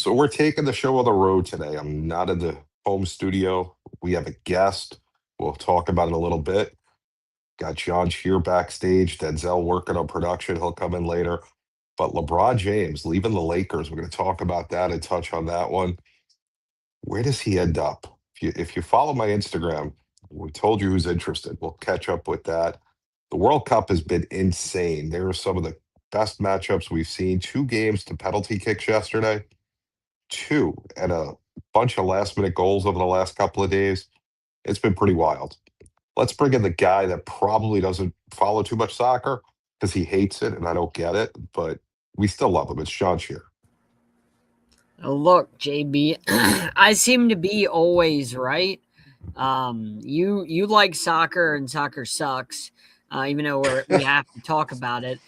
So we're taking the show on the road today. I'm not in the home studio. We have a guest. We'll talk about it a little bit. Got John here backstage, Denzel working on production. He'll come in later. But LeBron James leaving the Lakers. We're going to talk about that and touch on that one. Where does he end up? If you follow my Instagram, we told you who's interested. We'll catch up with that. The World Cup has been insane. There are some of the best matchups we've seen. Two games to penalty kicks yesterday, two, and a bunch of last minute goals over the last couple of days. It's been pretty wild. Let's bring in the guy that probably doesn't follow too much soccer because he hates it, and I don't get it, but we still love him. It's Sean Shear. Look, JB, I seem to be always right. You like soccer, and soccer sucks. Even though we have to talk about it.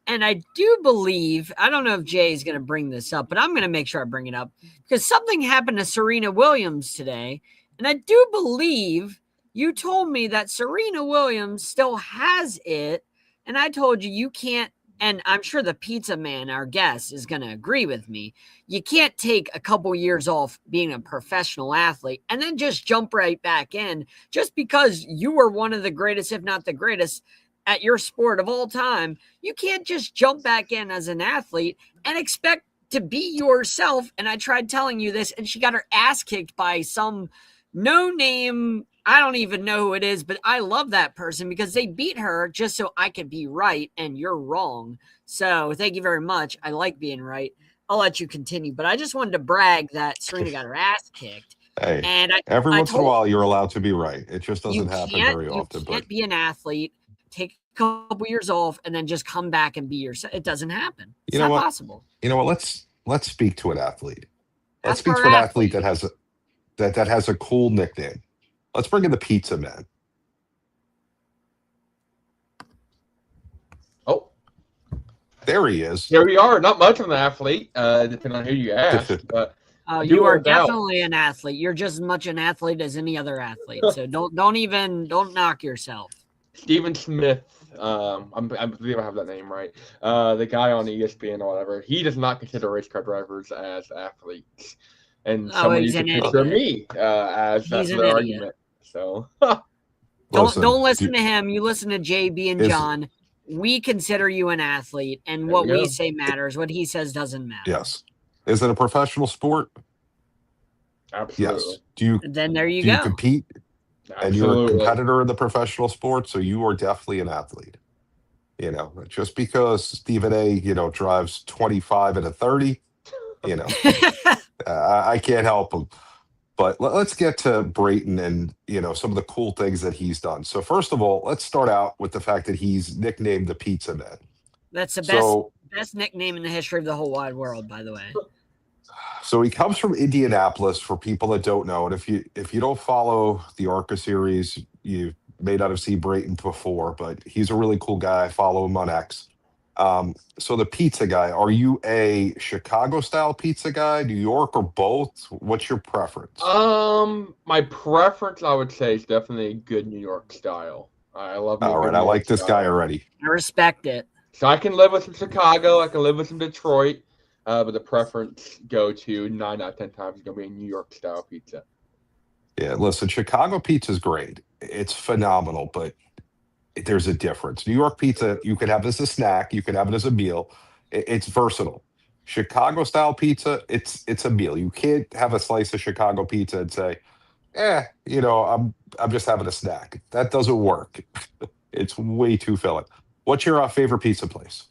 And I do believe, I don't know if Jay is going to bring this up, but I'm going to make sure I bring it up because something happened to Serena Williams today. And I do believe you told me that Serena Williams still has it. And I told you you can't, and I'm sure the pizza man, our guest, is going to agree with me. You can't take a couple years off being a professional athlete and then just jump right back in just because you were one of the greatest, if not the greatest, at your sport of all time. You can't just jump back in as an athlete and expect to be yourself. And I tried telling you this, and she got her ass kicked by some no-name, I don't even know who it is, but I love that person because they beat her just so I could be right and you're wrong. So thank you very much. I like being right. I'll let you continue, but I just wanted to brag that Serena got her ass kicked. Hey, And every I once in a told while you're allowed to be right. It just doesn't happen very you often. But can't be an athlete, take a couple years off, and then just come back and be yourself. It doesn't happen. It's you know not what? possible. You know what? Let's speak to an athlete. Let's Ask speak our to an athlete athlete. that has a cool nickname. Let's bring in the pizza man. Oh, There he is. here we are. Not much of an athlete, depending on who you ask, but I do You are work out. definitely an athlete. You're just as much an athlete as any other athlete. So don't knock yourself. Steven Smith, I believe I have that name right. The guy on ESPN or whatever, he does not consider race car drivers as athletes, and someone He's used a an picture of idiot. me as He's their an idiot. argument. So Don't Listen, listen to him. You listen to JB and is John. We consider you an athlete, and there what we we go. say matters. What he says doesn't matter. yes. Is it a professional sport? Absolutely, Yes. Do Then there you you go. compete and you're a absolutely. competitor in the professional sport, so you are definitely an athlete. Just because Stephen A, drives 25 and a 30, you know, I can't help him. But let's get to Brayton and some of the cool things that he's done. So first of all, let's start out with the fact that he's nicknamed the Pizza Man. That's the So best nickname in the history of the whole wide world, by the way. so he comes from Indianapolis. For people that don't know, and if you don't follow the ARCA series, you may not have seen Brayton before, but he's a really cool guy. I follow him on X. So the pizza guy, are you a Chicago style pizza guy, New York, or both? What's your preference? My preference, I would say, is definitely good New York style. I love me a All good right, I New York like this guy style. already. I respect it. So I can live with some Chicago, I can live with some Detroit, but the preference go to 9 out of 10 times is gonna be a New York style pizza. Yeah, listen, Chicago pizza is great. It's phenomenal, but there's a difference. New York pizza, you can have it as a snack, you can have it as a meal. It's versatile. Chicago style pizza, it's a meal. You can't have a slice of Chicago pizza and say, I'm just having a snack. That doesn't work. It's way too filling. What's your favorite pizza place?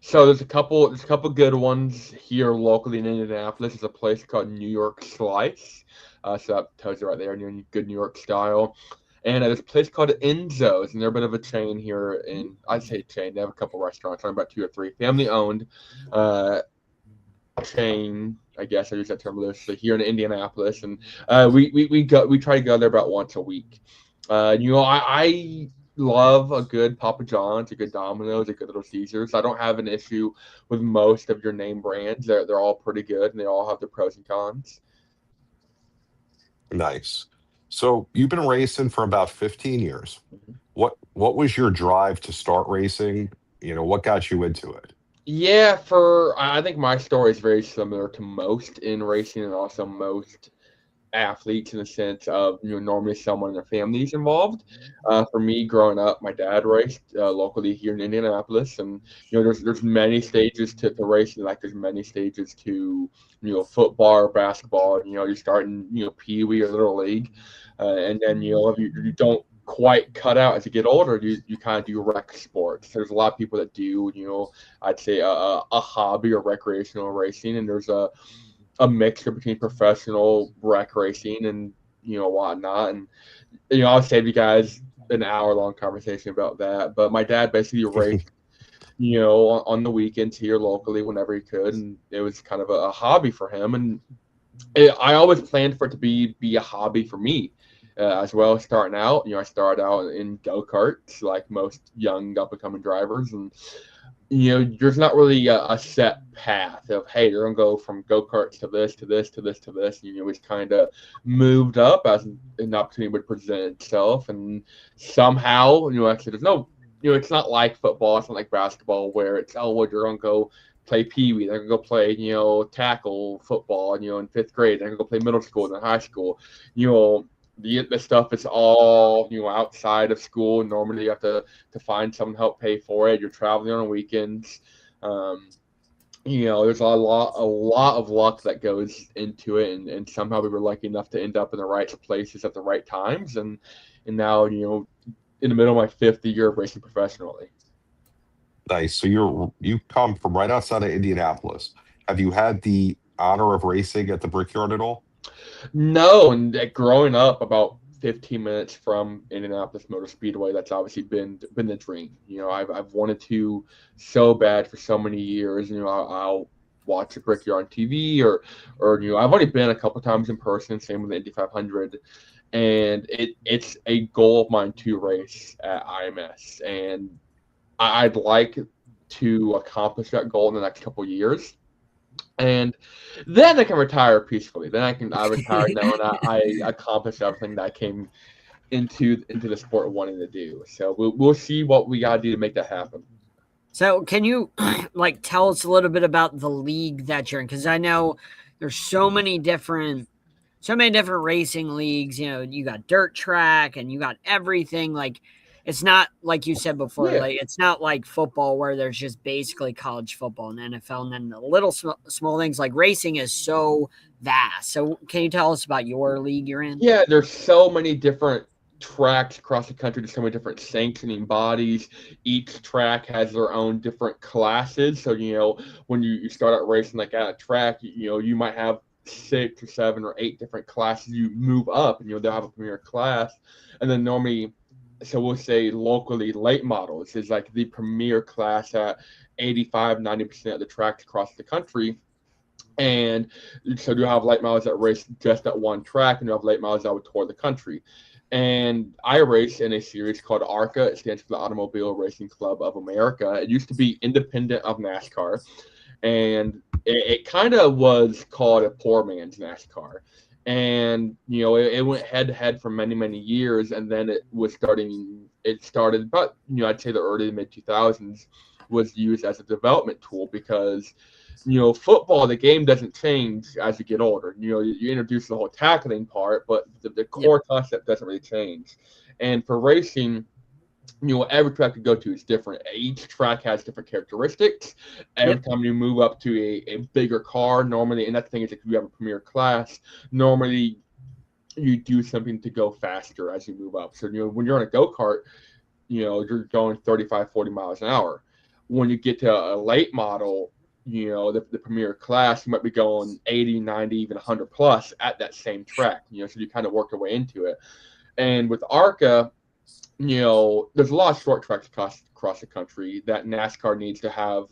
So there's a couple good ones here locally in Indianapolis. There's a place called New York Slice. So that tells you right there, good New York style. And there's a place called Enzo's, and they're a bit of a chain here I'd say chain. They have a couple restaurants, I'm about two or three, family owned uh, chain. I guess I use that term loosely here in Indianapolis, and we try to go there about once a week. I love a good Papa John's, a good Domino's, a good Little Caesars. I don't have an issue with most of your name brands. They're all pretty good, and they all have their pros and cons. Nice. So you've been racing for about 15 years. Mhm. What was your drive to start racing? What got you into it? Yeah, I think my story is very similar to most in racing and also most athletes in the sense of normally someone in their family is involved. For me, growing up, my dad raced locally here in Indianapolis, and there's many stages to racing. Like there's many stages to football or basketball. You start in pee wee or little league, and then if you don't quite cut out as you get older, you kind of do rec sports. There's a lot of people that do I'd say a hobby or recreational racing, and there's a mixture between professional rec racing and whatnot. And I'll save you guys an hour-long conversation about that. But my dad basically raced on the weekends here locally whenever he could, and it was kind of a hobby for him. And I always planned for it to be a hobby for me. As well, starting out, I started out in go-karts like most young up-and-coming drivers, and there's not really a set path of, hey, you're gonna go from go karts to this to this to this to this. It's kind of moved up as an opportunity would present itself, and somehow, actually, there's no, it's not like football, it's not like basketball where it's, oh, well, you're gonna go play pee wee, they're gonna go play, tackle football, in fifth grade, they're gonna go play middle school and then high school, you know. The stuff is all outside of school. Normally, you have to find someone to help pay for it. You're traveling on weekends. Um, there's a lot of luck that goes into it, and somehow we were lucky enough to end up in the right places at the right times, and now in the middle of my fifth year of racing professionally. Nice. So you come from right outside of Indianapolis. Have you had the honor of racing at the Brickyard at all? No, and growing up about 15 minutes from Indianapolis Motor Speedway, that's obviously been the dream. I've wanted to so bad for so many years. I'll watch a Brickyard on TV, or I've only been a couple times in person. Same with the Indy 500, and it's a goal of mine to race at IMS, and I'd like to accomplish that goal in the next couple years, and then I can retire peacefully. Then I retire knowing I accomplished everything that I came into the sport wanting to do. So we'll see what we gotta do to make that happen. So, can you like tell us a little bit about the league that you're in? Because I know there's so many different racing leagues. You got dirt track and you got everything. Like, it's not like you said before. Yeah. Like, it's not like football where there's just basically college football and NFL, and then the little small things. Like racing is so vast. So, can you tell us about your league you're in? Yeah, there's so many different tracks across the country. There's so many different sanctioning bodies. Each track has their own different classes. So, when you start out racing like at a track, you might have 6 or 7 or 8 different classes. You move up and they'll have a premier class. And then normally, so we'll say locally, late models is like the premier class at 85-90% of the tracks across the country. And so you have late models that race just at one track, and you have late models that would tour the country. And I race in a series called ARCA. It stands for the Automobile Racing Club of America. It used to be independent of NASCAR, and it kind of was called a poor man's NASCAR. And it went head to head for many, many years, and then it started about I'd say the early to mid 2000s was used as a development tool because football, the game doesn't change as you get older. You introduce the whole tackling part, but the Yep. core concept doesn't really change. And for racing, every track you go to is different. Each track has different characteristics. Every Yep. time you move up to a bigger car, normally, and that thing is if you have a premier class, normally you do something to go faster as you move up. So, when you're on a go-kart, you're going 35, 40 miles an hour. When you get to a late model, the premier class, you might be going 80, 90, even 100 plus at that same track, so you kind of work your way into it. And with ARCA, there's a lot of short tracks across the country that NASCAR needs to have,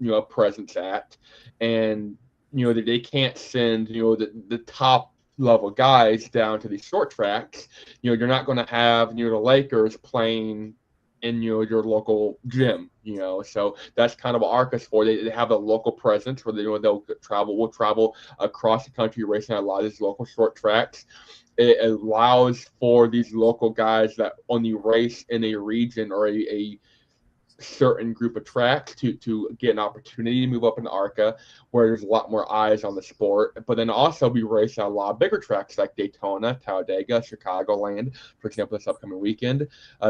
a presence at. And, they can't send, the top level guys down to these short tracks. You're not going to have, the Lakers playing in your local gym, so that's kind of what ARCA's for. They have a local presence where will travel across the country racing at a lot of these local short tracks. It allows for these local guys that only race in a region or a certain group of tracks to get an opportunity to move up in ARCA, where there's a lot more eyes on the sport. But then also we race on a lot of bigger tracks like Daytona, Talladega, Chicagoland, for example, this upcoming weekend.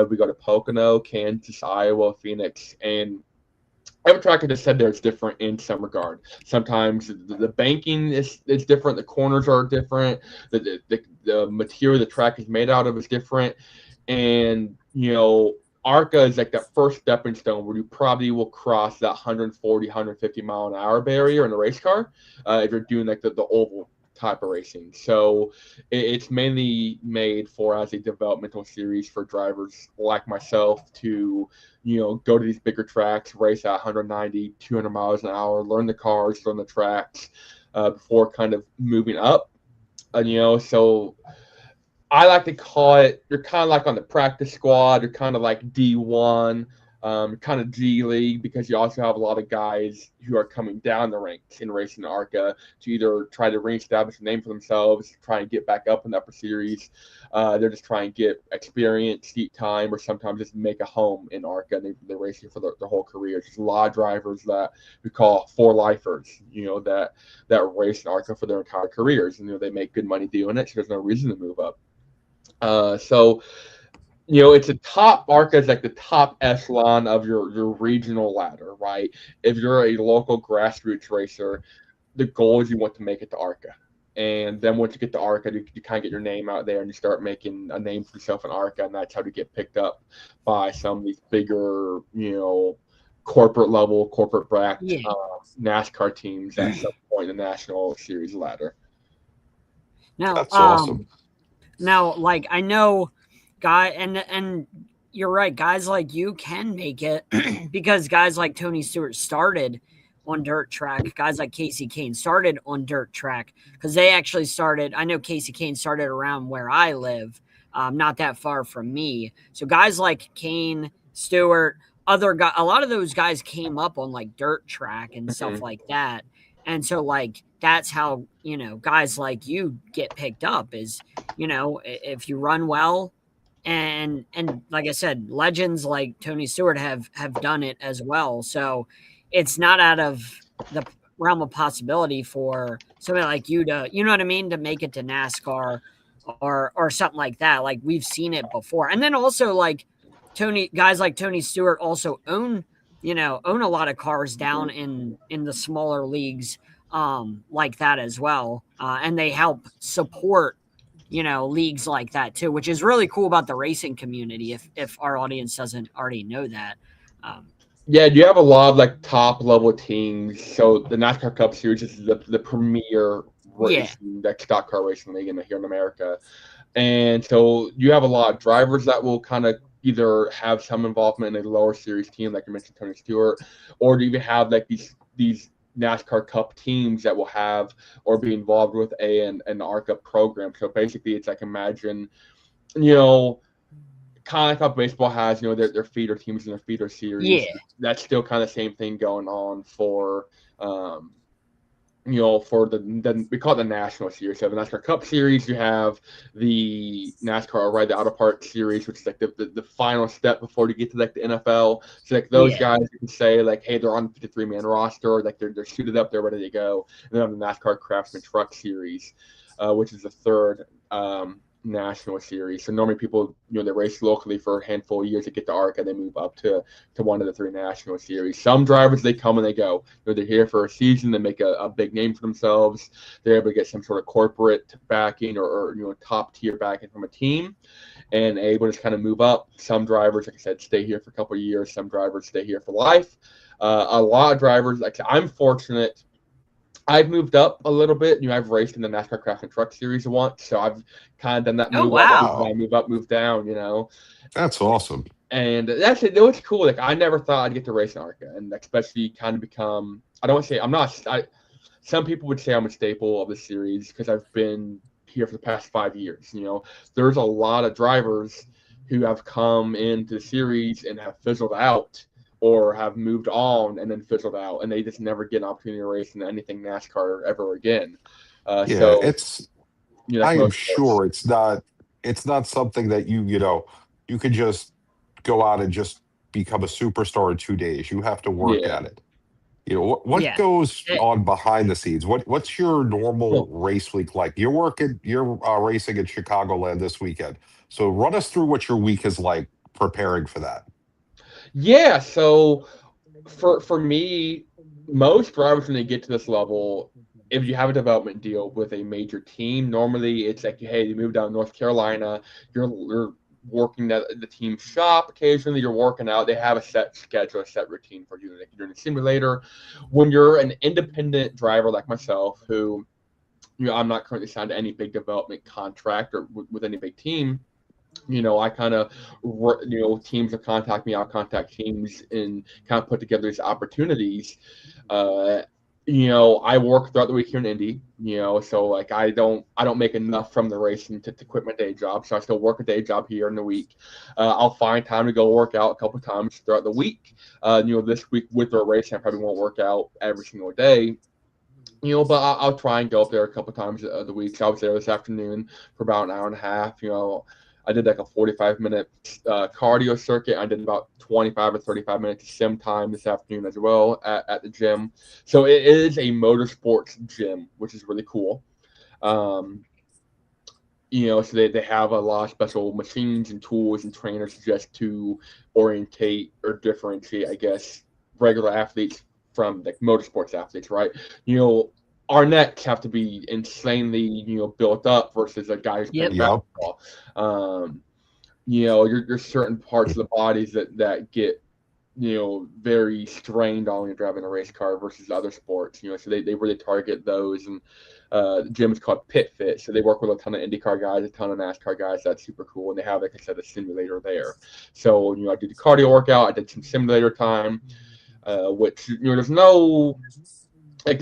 We go to Pocono, Kansas, Iowa, Phoenix, and every track I just said there is different in some regard. Sometimes the banking is different, the corners are different, the material the track is made out of is different, and ARCA is like that first stepping stone where you probably will cross that 140, 150 mile an hour barrier in a race car if you're doing like the oval type of racing. So it's mainly made for as a developmental series for drivers like myself to go to these bigger tracks, race at 190, 200 miles an hour, learn the cars, learn the tracks before kind of moving up. So I like to call it, you're kind of like on the practice squad. You're kind of like D1, kind of G League, because you also have a lot of guys who are coming down the ranks in racing ARCA to either try to reestablish a name for themselves, try and get back up in the upper series. They're just trying to get experience, seat time, or sometimes just make a home in ARCA. They're racing for their whole career. There's a lot of drivers that we call for-lifers, that race in ARCA for their entire careers. And they make good money doing it, so there's no reason to move up. So it's a top ARCA is like the top echelon of your regional ladder, right? If you're a local grassroots racer, the goal is you want to make it to ARCA. And then once you get to ARCA, you kind of get your name out there and you start making a name for yourself in ARCA, and that's how you get picked up by some of these bigger, corporate level, corporate backed NASCAR teams at some point in the National Series ladder. Now, That's awesome. Now, like, I know, and you're right, guys like you can make it because guys like Tony Stewart started on dirt track. Guys like Casey Kane started on dirt track because they actually started. I know Casey Kane started around where I live, not that far from me. So guys like Kane, Stewart, a lot of those guys came up on like dirt track and stuff like that. And so, like, that's how, guys like you get picked up is, if you run well. And like I said, legends like Tony Stewart have done it as well. So it's not out of the realm of possibility for somebody like you to, you know what I mean, to make it to NASCAR or something like that. Like, we've seen it before. And then also, like, guys like Tony Stewart also own a lot of cars down in the smaller leagues like that as well. And they help support, leagues like that too, which is really cool about the racing community if our audience doesn't already know that. Yeah, you have a lot of like top level teams. So the NASCAR Cup Series is the premier racing, like stock car racing league here in America. And so you have a lot of drivers that will kind of either have some involvement in a lower series team, like you mentioned, Tony Stewart, or do you even have like these NASCAR Cup teams that will have or be involved with an ARCA program. So basically, it's like imagine, kind of like how baseball has, their feeder teams and their feeder series. Yeah. That's still kind of the same thing going on for for we call it the National Series. So the NASCAR Cup Series, you have the NASCAR Ride the Auto Parts Series, which is like the final step before you get to like the NFL. So like those guys, you can say like, hey, they're on the 53-man roster, like they're suited up, they're ready to go. And then on the NASCAR Craftsman Truck Series, which is the third national series. So normally people, they race locally for a handful of years to get to ARCA, and they move up to one of the three national series. Some drivers, they come and they go. They're here for a season, they make a big name for themselves. They're able to get some sort of corporate backing or top tier backing from a team, and able to just kind of move up. Some drivers, like I said, stay here for a couple of years. Some drivers stay here for life. A lot of drivers, like I'm fortunate. I've moved up a little bit. I've raced in the NASCAR Craftsman Truck Series once, so I've kind of done that move. Oh, wow. I move up, move down. That's awesome. And that's it. It was cool. Like I never thought I'd get to race in ARCA, and especially kind of become. I don't want to say I'm not. Some people would say I'm a staple of the series because I've been here for the past 5 years. There's a lot of drivers who have come into the series and have fizzled out, or have moved on and then fizzled out, and they just never get an opportunity to race in anything NASCAR ever again. So it's. I am sure it's not something that you could just go out and just become a superstar in 2 days. You have to work Yeah. at it. What Yeah. goes Eh, on behind the scenes? What's your normal Well, race week like? You're racing in Chicagoland this weekend. So run us through what your week is like preparing for that. yeah. So for me, most drivers when they get to this level, if you have a development deal with a major team, normally it's like, hey, you move down to North Carolina, you're working at the team shop. Occasionally, you're working out. They have a set schedule, a set routine for you. Like you're in a simulator. When you're an independent driver like myself, who I'm not currently signed to any big development contract or with any big team. I kind of, teams will contact me. I'll contact teams and kind of put together these opportunities. Uh, I work throughout the week here in Indy. So like I don't make enough from the racing to quit my day job. So I still work a day job here in the week. I'll find time to go work out a couple times throughout the week. This week with the racing, I probably won't work out every single day. But I'll try and go up there a couple times of the week. So I was there this afternoon for about an hour and a half. I did like a 45-minute cardio circuit. I did about 25 or 35 minutes of sim time this afternoon as well at the gym. So it is a motorsports gym, which is really cool. Um, so they have a lot of special machines and tools and trainers just to orientate or differentiate, I guess, regular athletes from like motorsports athletes, right? Our necks have to be insanely, built up versus a guy who's Yep. playing Yep. basketball. You're certain parts of the bodies that get very strained on when you're driving a race car versus other sports. So they really target those. And the gym is called Pit Fit. So they work with a ton of IndyCar guys, a ton of NASCAR guys. That's super cool. And they have, like I said, a simulator there. So, I did the cardio workout. I did some simulator time, which, there's no.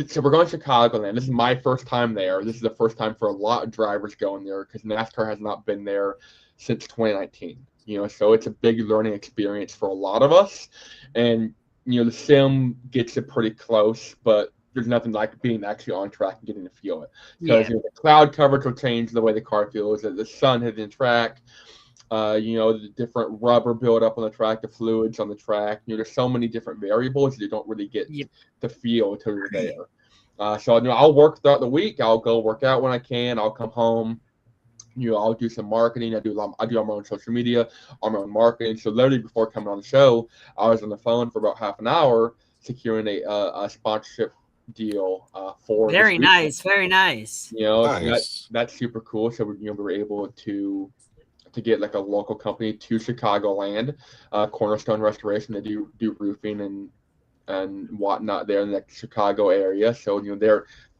So we're going to Chicagoland. This is my first time there. This is the first time for a lot of drivers going there because NASCAR has not been there since 2019. So it's a big learning experience for a lot of us. And, the sim gets it pretty close, but there's nothing like being actually on track and getting to feel it. Because Yeah. the cloud coverage will change the way the car feels, the sun hitting the track, the different rubber buildup on the track, the fluids on the track. There's so many different variables you don't really get Yep. to feel until you're there. So I'll work throughout the week. I'll go work out when I can. I'll come home. I'll do some marketing. I do on my own social media, on my own marketing. So literally before coming on the show, I was on the phone for about half an hour securing a sponsorship deal for this Very weekend. nice. Very nice. So Nice. that's super cool. So we were able to get like a local company to Chicagoland, Cornerstone Restoration. They do roofing and whatnot there in the Chicago area. So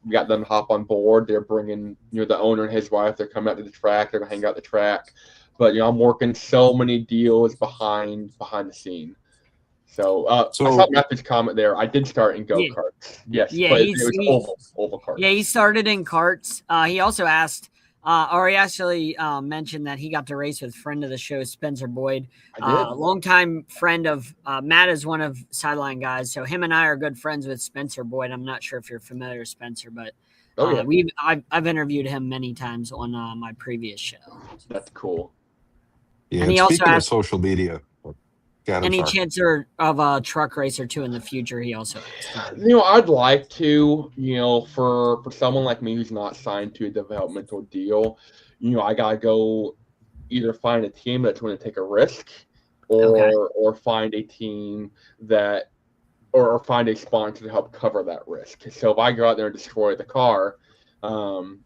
we got them to hop on board. They're bringing the owner and his wife. They're coming out to the track. They're gonna hang out the track. But I'm working so many deals behind the scene. So I saw So Matthew's comment there. I did start in go Yeah. karts. Yes, Yeah. but it was oval Yeah, karts. he started in karts. He also asked, or he actually mentioned that he got to race with friend of the show, Spencer Boyd, I did. longtime friend of Matt is one of Sideline guys. So him and I are good friends with Spencer Boyd. I'm not sure if you're familiar with Spencer, but Oh yeah, I've interviewed him many times on my previous show. that's cool. yeah, And and he also speaking of asked social media, God, I'm any sorry. chance of a truck race or two in the future. He also asked. I'd like to, for someone like me who's not signed to a developmental deal, I gotta go either find a team that's going to take a risk, Okay. or find a team that, or find a sponsor to help cover that risk. So if I go out there and destroy the car, um,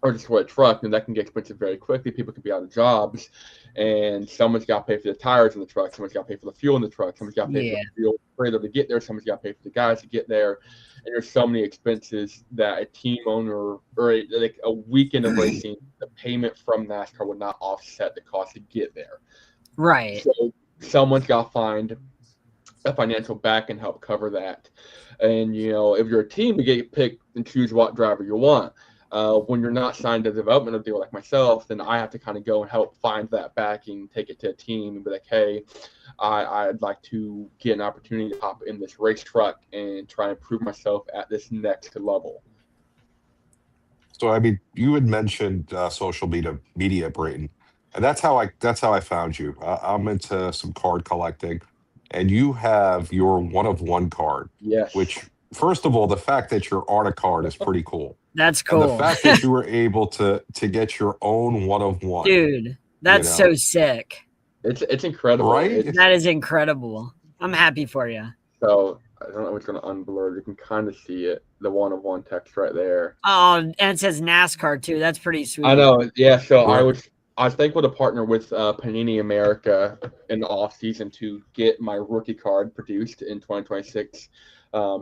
or destroy a truck, then that can get expensive very quickly. People could be out of jobs, and someone's got to pay for the tires in the truck. Someone's got to pay for the fuel in the truck. Someone's got to pay for Yeah. the fuel trailer to get there. Someone's got to pay for the guys to get there. And there's so many expenses that a team owner or like a weekend of racing, the payment from NASCAR would not offset the cost to get there. Right. So someone's got to find a financial back and help cover that. And if you're a team, you get to pick and choose what driver you want. When you're not signed to a developmental deal like myself, then I have to kind of go and help find that backing, take it to a team, and be like, hey, I'd like to get an opportunity to hop in this race truck and try and prove myself at this next level. So I mean, you had mentioned social media, Brayton, and that's how I found you. I'm into some card collecting. and you have your one of one card, Yes. which, first of all, the fact that you're on a card is pretty cool. That's And the cool. fact that you were able to get your own one of one, Dude, you that's know, so sick. It's incredible. right? That is incredible. I'm happy for you. So I don't know if it's going to unblur. You can kind of see it, the one-of-one text right there. Oh, and it says NASCAR too. That's pretty sweet. I know. Yeah. So Right. I was thankful to partner with Panini America in the off season to get my rookie card produced in 2026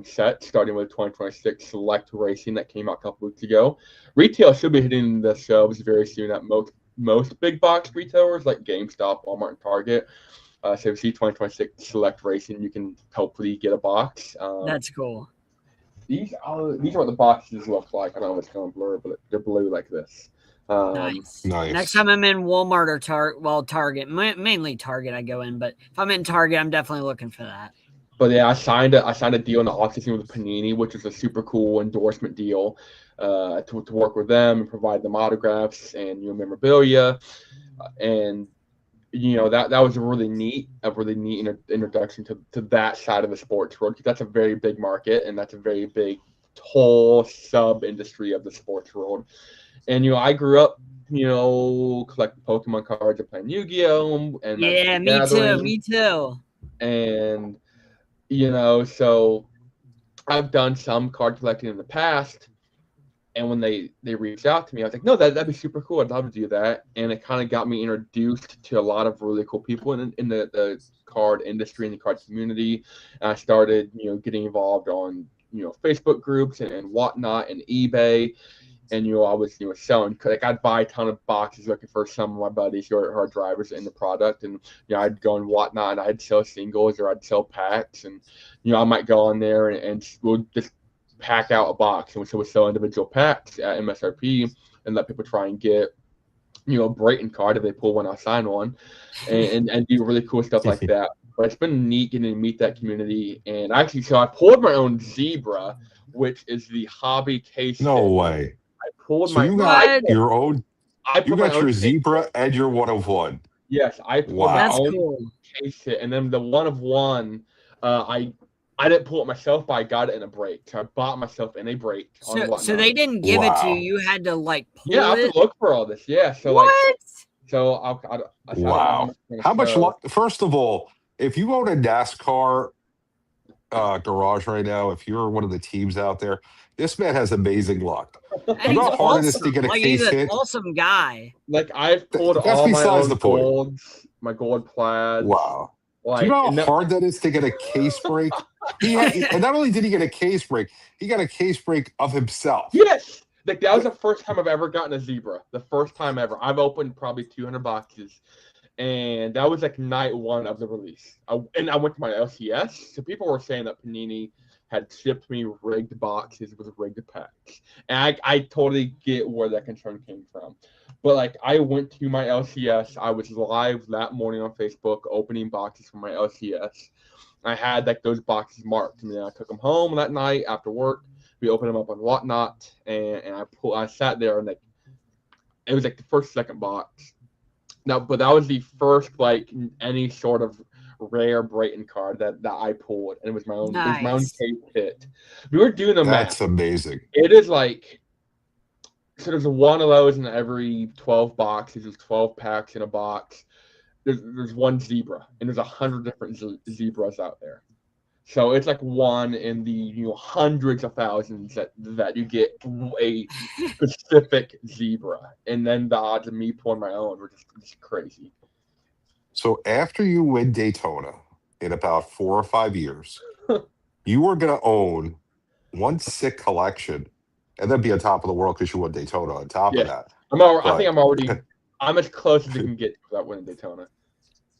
set, starting with 2026 Select Racing that came out a couple weeks ago. Retail should be hitting the shelves very soon at most big box retailers like GameStop, Walmart, and Target. So if you see 2026 Select Racing, you can hopefully get a box. That's cool. These are what the boxes look like. I don't know if it's going to blur, but they're blue like this. Nice. Nice. Next time I'm in Walmart or Target, mainly Target I go in, but if I'm in Target, I'm definitely looking for that. But yeah, I signed a deal in the offseason with Panini, which is a super cool endorsement deal to work with them and provide them autographs and memorabilia, and that was a really neat introduction to that side of the sports world, because that's a very big market and that's a very big whole sub industry of the sports world. And I grew up collecting Pokemon cards and playing Yu-Gi-Oh! And Yeah, me too. And so I've done some card collecting in the past, and when they reached out to me, I was like, no, that'd be super cool. I'd love to do that. And it kind of got me introduced to a lot of really cool people in the card industry and the card community. And I started, getting involved on, Facebook groups and whatnot and eBay. And, I was, selling, like I'd buy a ton of boxes looking for some of my buddies who are drivers in the product. And, I'd go and whatnot, and I'd sell singles or I'd sell packs. And, I might go on there and we'll just pack out a box, and so we sell individual packs at MSRP and let people try and get a Brayton card if they pull one, I'll sign one, and do really cool stuff like that. But it's been neat getting to meet that community. And actually, so I pulled my own zebra, which is the hobby case. No way. I pulled So you got your own. You got your zebra and your one of one. Yes, I pulled my That's own cool. case hit, and then the one of one, I didn't pull it myself, but I got it in a break. So I bought myself in a break. So they didn't give it to you. You had to pull I have it. to look for all this. Yeah. So What? Wow. How much luck? First of all, if you own a NASCAR garage right now, if you're one of the teams out there, this man has amazing luck. And You know how hard it is to get a case he's an hit? awesome guy. Like I've pulled That's all my besides own the point. golds, my gold plaids. Wow. Like, Do you know how hard that is to get a case break? And not only did he get a case break, he got a case break of himself. Yes. Like that was the first time I've ever gotten a zebra. The first time ever. I've opened probably 200 boxes. And that was like night one of the release. I went to my LCS. So people were saying that Panini had shipped me rigged boxes with rigged packs. And I totally get where that concern came from. But like I went to my LCS. I was live that morning on Facebook opening boxes from my LCS. I had like those boxes marked. And then I took them home that night after work. We opened them up on whatnot. And I sat there, and like it was like the second box. Now, but that was the first like any sort of rare Brayton card that I pulled, and it was my own. Nice. It was my own case hit. We were doing the math. That's amazing. It is like, so there's one of those in every 12 boxes. There's 12 packs in a box. There's one zebra, and there's 100 different zebras out there. So it's like one in the hundreds of thousands that you get a specific zebra, and then the odds of me pulling my own were just crazy. So after you win Daytona in about 4 or 5 years, you are going to own one sick collection, and then be on top of the world because you won Daytona on top of that. I think I'm as close as you can get to that winning Daytona.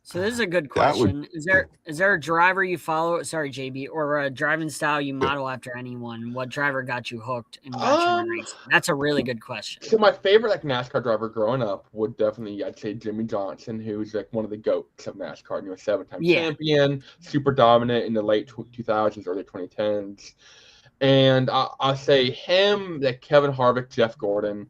So this is a good question. Is there a driver you follow? Sorry, JB, or a driving style you model after anyone? What driver got you hooked and got you in racing? That's a really good question. So my favorite like NASCAR driver growing up would definitely, I'd say, Jimmy Johnson, who's like one of the GOATs of NASCAR. 7-time champion, super dominant in the late 2000s, early 2010s. And I'll say him, like Kevin Harvick, Jeff Gordon.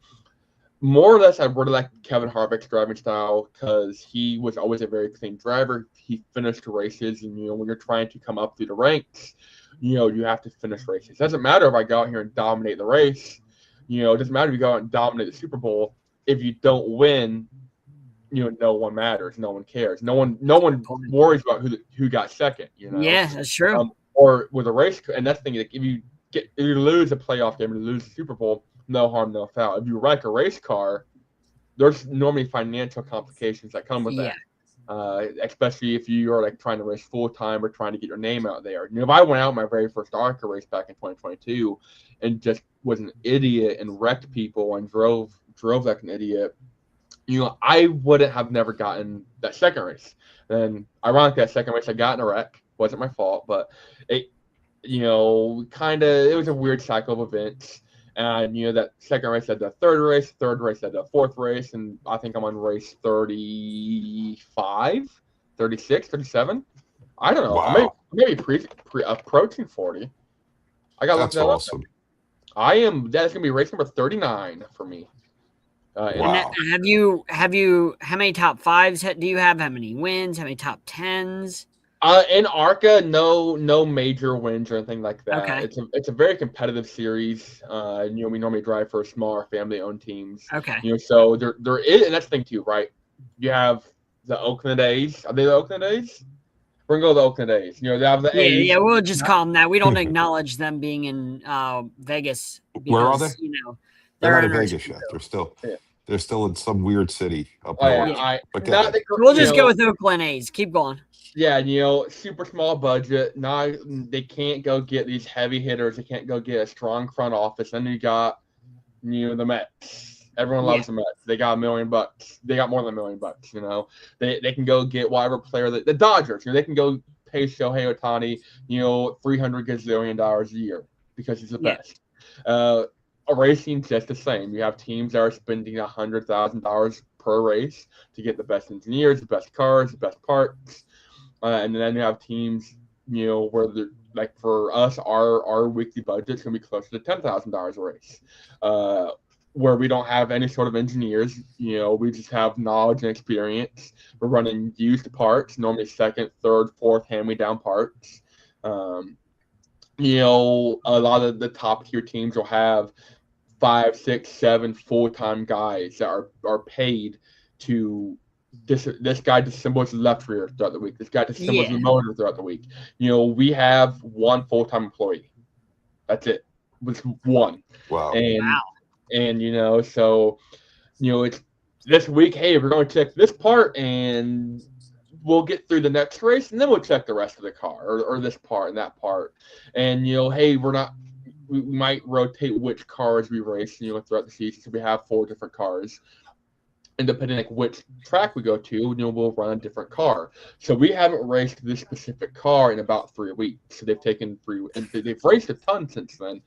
more or less, I really like Kevin Harvick's driving style because he was always a very clean driver. He finished races, and when you're trying to come up through the ranks, you have to finish races. It doesn't matter if I go out here and dominate the race. It doesn't matter if you go out and dominate the Super Bowl. If you don't win, no one matters. No one cares. No one worries about who got second. Yeah, that's true. Or with a race, and that's the thing. Like if you lose a playoff game or you lose the Super Bowl, no harm, no foul. If you wreck a race car, there's normally financial complications that come with that. Especially if you are like trying to race full time or trying to get your name out there. If I went out my very first ARCA race back in 2022 and just was an idiot and wrecked people and drove like an idiot, I wouldn't have never gotten that second race. And ironically, that second race I got in a wreck. Wasn't my fault, but it was a weird cycle of events. And that second race led to the third race led to the fourth race, and I think I'm on race 35, 36, 37. I don't know. Wow. Maybe approaching 40. I got That's awesome. That's gonna be race number 39 for me. Wow. How many top fives do you have? How many wins? How many top tens? In ARCA, no major wins or anything like that. Okay. It's a very competitive series. We normally drive for smaller family-owned teams. Okay. So there is, and that's the thing too, right? You have the Oakland A's. Are they the Oakland A's? We're gonna go with the Oakland A's. They have the A's. Yeah, we'll just call them that. We don't acknowledge them being in Vegas. Because, where are they? They're not in Vegas yet. They're still in some weird city up north. We'll just go with Oakland A's. Keep going. Yeah, super small budget. Now they can't go get these heavy hitters. They can't go get a strong front office. Then you got, the Mets. Everyone loves the Mets. They got $1 million. They got more than $1 million. They can go get whatever player the Dodgers. They can go pay Shohei Ohtani, $300 gazillion a year because he's the best. A racing's just the same. You have teams that are spending $100,000 per race to get the best engineers, the best cars, the best parts. And then you have teams, where like for us, our weekly budget's gonna be closer to $10,000 a race, where we don't have any sort of engineers. We just have knowledge and experience. We're running used parts, normally second, third, fourth hand-me-down parts. A lot of the top tier teams will have 5, 6, 7 full-time guys that are paid to. This guy disassembles the left rear throughout the week. This guy disassembles the motor throughout the week. We have one full-time employee. That's it. With one. Wow. And so it's this week. Hey, we're going to check this part, and we'll get through the next race, and then we'll check the rest of the car or this part and that part. And hey, we might rotate which cars we race. Throughout the season, so we have 4 different cars. And depending on which track we go to, we'll run a different car. So we haven't raced this specific car in about 3 weeks. So they've taken 3, and they've raced a ton since then.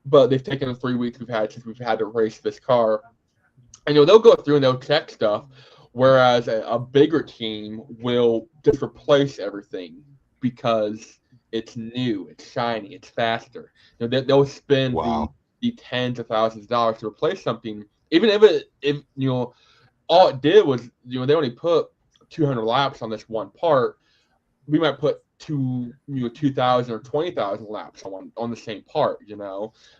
But they've taken the 3 weeks since we've had to race this car. And they'll go through and they'll check stuff, whereas a bigger team will just replace everything because it's new, it's shiny, it's faster. They'll spend the tens of thousands of dollars to replace something. Even if all it did was they only put 200 laps on this one part, we might put 2,000 or 20,000 laps on the same part,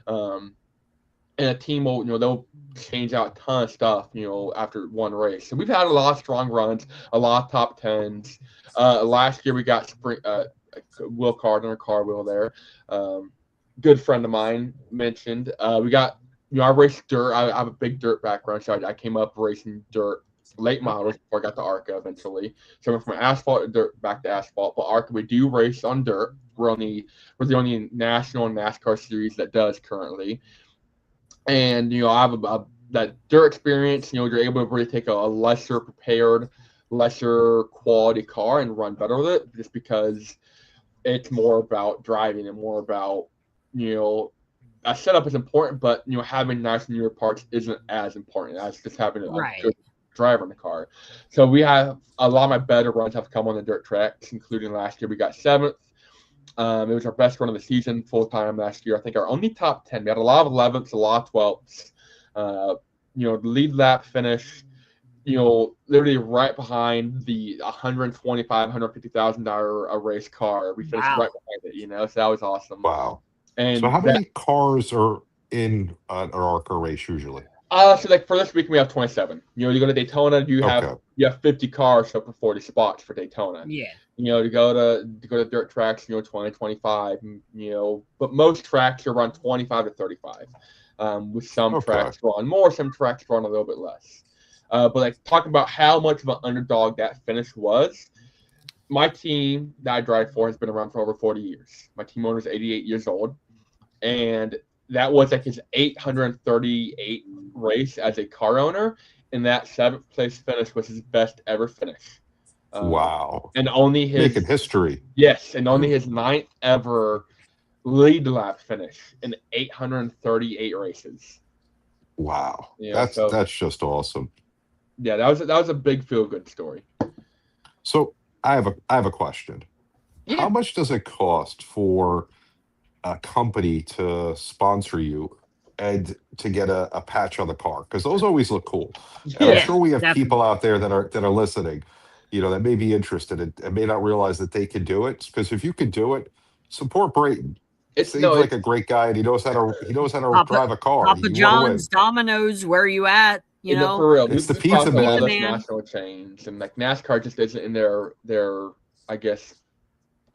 and a team will they'll change out a ton of stuff after one race. So we've had a lot of strong runs, a lot of top tens. Last year we got Will Carter, car wheel there. Good friend of mine mentioned we got. I raced dirt. I have a big dirt background, so I came up racing dirt late models before I got to ARCA eventually. So I went from asphalt to dirt back to asphalt. But ARCA, we do race on dirt. We're the only national NASCAR series that does currently. And I have that dirt experience. You're able to really take a lesser prepared, lesser quality car and run better with it, just because it's more about driving and more about a setup is important, but having nice newer parts isn't as important as just having a good driver in the car. So we have a lot of my better runs have come on the dirt tracks, including last year we got 7th. It was our best run of the season full time last year. I think our only top 10. We had a lot of 11ths, a lot of 12ths. the lead lap finish, literally right behind the $125,000-$150,000 a race car. We finished Wow. right behind it, so that was awesome. Wow. So And how that, many cars are in an ARCA race usually? so like for this week we have 27. You go to Daytona, you Okay. have 50 cars up for 40 spots for Daytona. Yeah. To go to dirt tracks, 20, 25, but most tracks are around 25 to 35. With some Okay. tracks run more, some tracks run a little bit less. But like talking about how much of an underdog that finish was, my team that I drive for has been around for over 40 years. My team owner is 88 years old, and that was like his 838 race as a car owner, and that 7th place finish was his best ever finish. Wow. And only Making his history. yes, and only his 9th ever lead lap finish in 838 races. Wow. So That's just awesome. yeah, that was a big feel good story. So I have a question. Yeah. How much does it cost for a company to sponsor you and to get a patch on the car? Because those always look cool. And I'm Yeah, sure we have people definitely. out there that are listening, that may be interested and may not realize that they can do it. Because if you can do it, support Brayton. Seems like a great guy, and he knows how to drive a car. Papa You want to win. John's, Domino's, where are you at? For real, It's the we've pizza talked to all man. those national chains, and like NASCAR just isn't in their I guess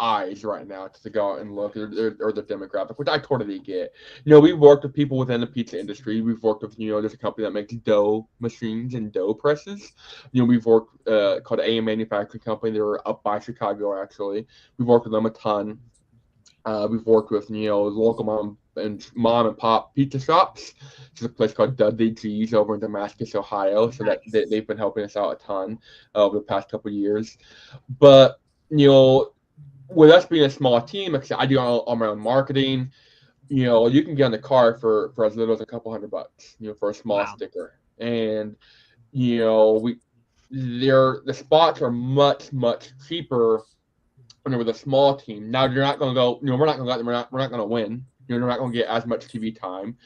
eyes right now to go out and look or the demographic, which I totally get. We've worked with people within the pizza industry. We've worked with there's a company that makes dough machines and dough presses. We've worked called AM Manufacturing Company. They're up by Chicago actually. We've worked with them a ton. We've worked with local mom and pop pizza shops. There's a place called Dudley G's over in Damascus, Ohio. So that they've been helping us out a ton over the past couple of years. But with us being a small team, like I said, I do all my own marketing. You can get on the car for as little as a couple $100, for a small sticker. And the spots are much cheaper when with a small team. Now you're not going to go. We're not going to go. We're not going to win. You're not going to get as much TV time,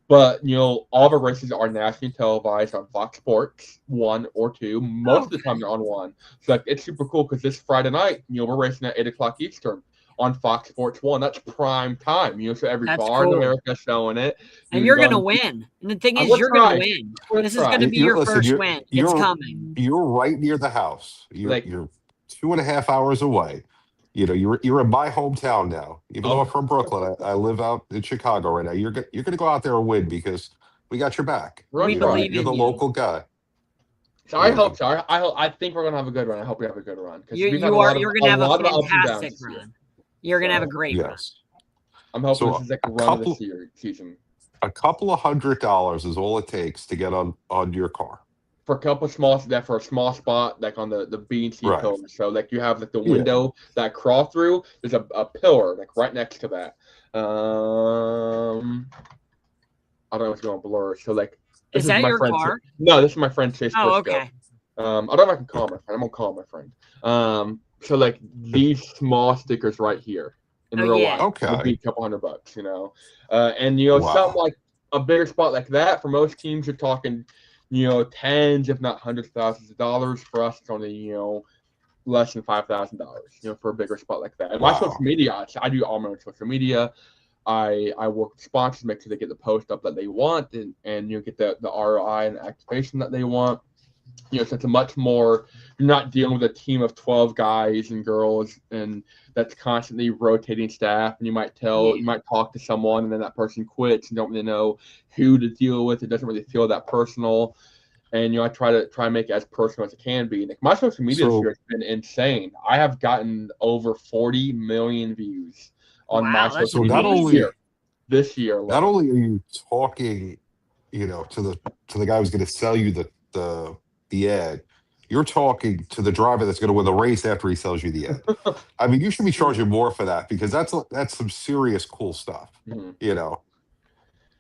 but all of our races are nationally televised on Fox Sports 1 or 2. Most of the time they're on 1. So like, it's super cool because this Friday night, we're racing at 8:00 Eastern on Fox Sports 1. That's prime time. So every bar in America showing it. And you're gonna win. And the thing is, you're gonna win. This is gonna be your first win. It's coming. You're right near the house. You're 2.5 hours away. You're in my hometown now. Even though I'm from Brooklyn, I live out in Chicago right now. You're going to go out there and win because we got your back. We believe you're the local guy. So I hope so. I think we're gonna have a good run. I hope we have a good run because you're gonna have a fantastic run. You're gonna have a great run. I'm hoping this is like a run of the season. A couple of $100 is all it takes to get on your car. For a couple of for a small spot, like on the B and C pillar. So like you have like the window that crawl through. There's a pillar like right next to that. I don't know if it's going to blur. So like, is that your car? No, this is my friend Chase. Oh, okay. I don't know if I can call my friend. I'm gonna call my friend. So like these small stickers right here in real life would be a couple $100, and something like a bigger spot like that for most teams you're talking. Tens, if not hundreds of thousands of dollars. For us, it's only, less than $5,000, for a bigger spot like that. And my social media, I do all my own social media. I work with sponsors, make sure they get the post up that they want and get the ROI and the activation that they want. So it's a much more, you're not dealing with a team of 12 guys and girls and that's constantly rotating staff. And you might talk to someone and then that person quits and don't really know who to deal with. It doesn't really feel that personal. And, I try to make it as personal as it can be. Like my social media this year has been insane. I have gotten over 40 million views on my social media this year. Alone. Not only are you talking, to the guy who's going to sell you the ad, you're talking to the driver that's going to win the race after he sells you the ad. I mean, you should be charging more for that because that's some serious cool stuff. Mm-hmm.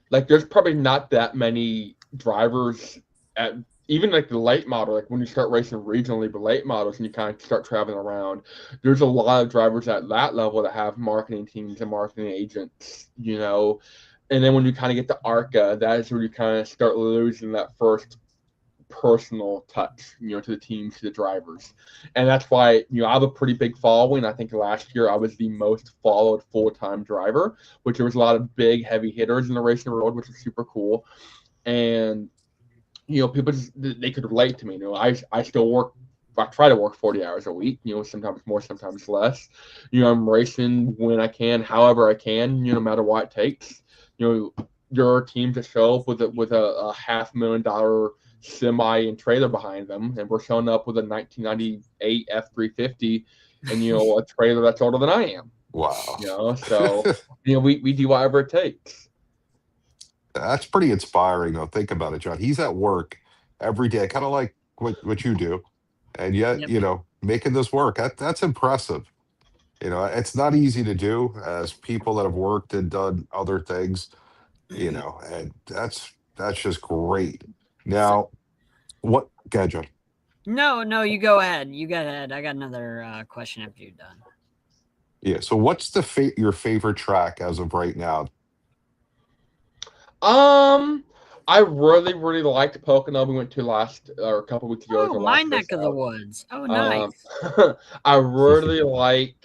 Like there's probably not that many drivers at even like the late model, like when you start racing regionally, the late models and you kind of start traveling around, there's a lot of drivers at that level that have marketing teams and marketing agents, And then when you kind of get to ARCA, that is where you kind of start losing that first personal touch, to the teams, to the drivers. And that's why, I have a pretty big following. I think last year I was the most followed full-time driver, which there was a lot of big, heavy hitters in the racing road, which is super cool. And, people they could relate to me. I still work. I try to work 40 hours a week, sometimes more, sometimes less. I'm racing when I can, however I can, no matter what it takes. Your team to show up with a $500,000 semi and trailer behind them, and we're showing up with a 1998 F350 and a trailer that's older than I am. Wow. So we do whatever it takes. That's pretty inspiring, though. Think about it, John. He's at work every day, kind of like what you do, and yet, Yep. making this work. That's impressive. It's not easy to do as people that have worked and done other things, and that's just great. So, Now, what, go ahead, John. no, you go ahead. You go ahead. I got another question after you're done. Yeah. So, what's your favorite track as of right now? I really, really liked Pocono. We went to a couple weeks ago. Oh, my neck of the woods. Oh, nice. I really like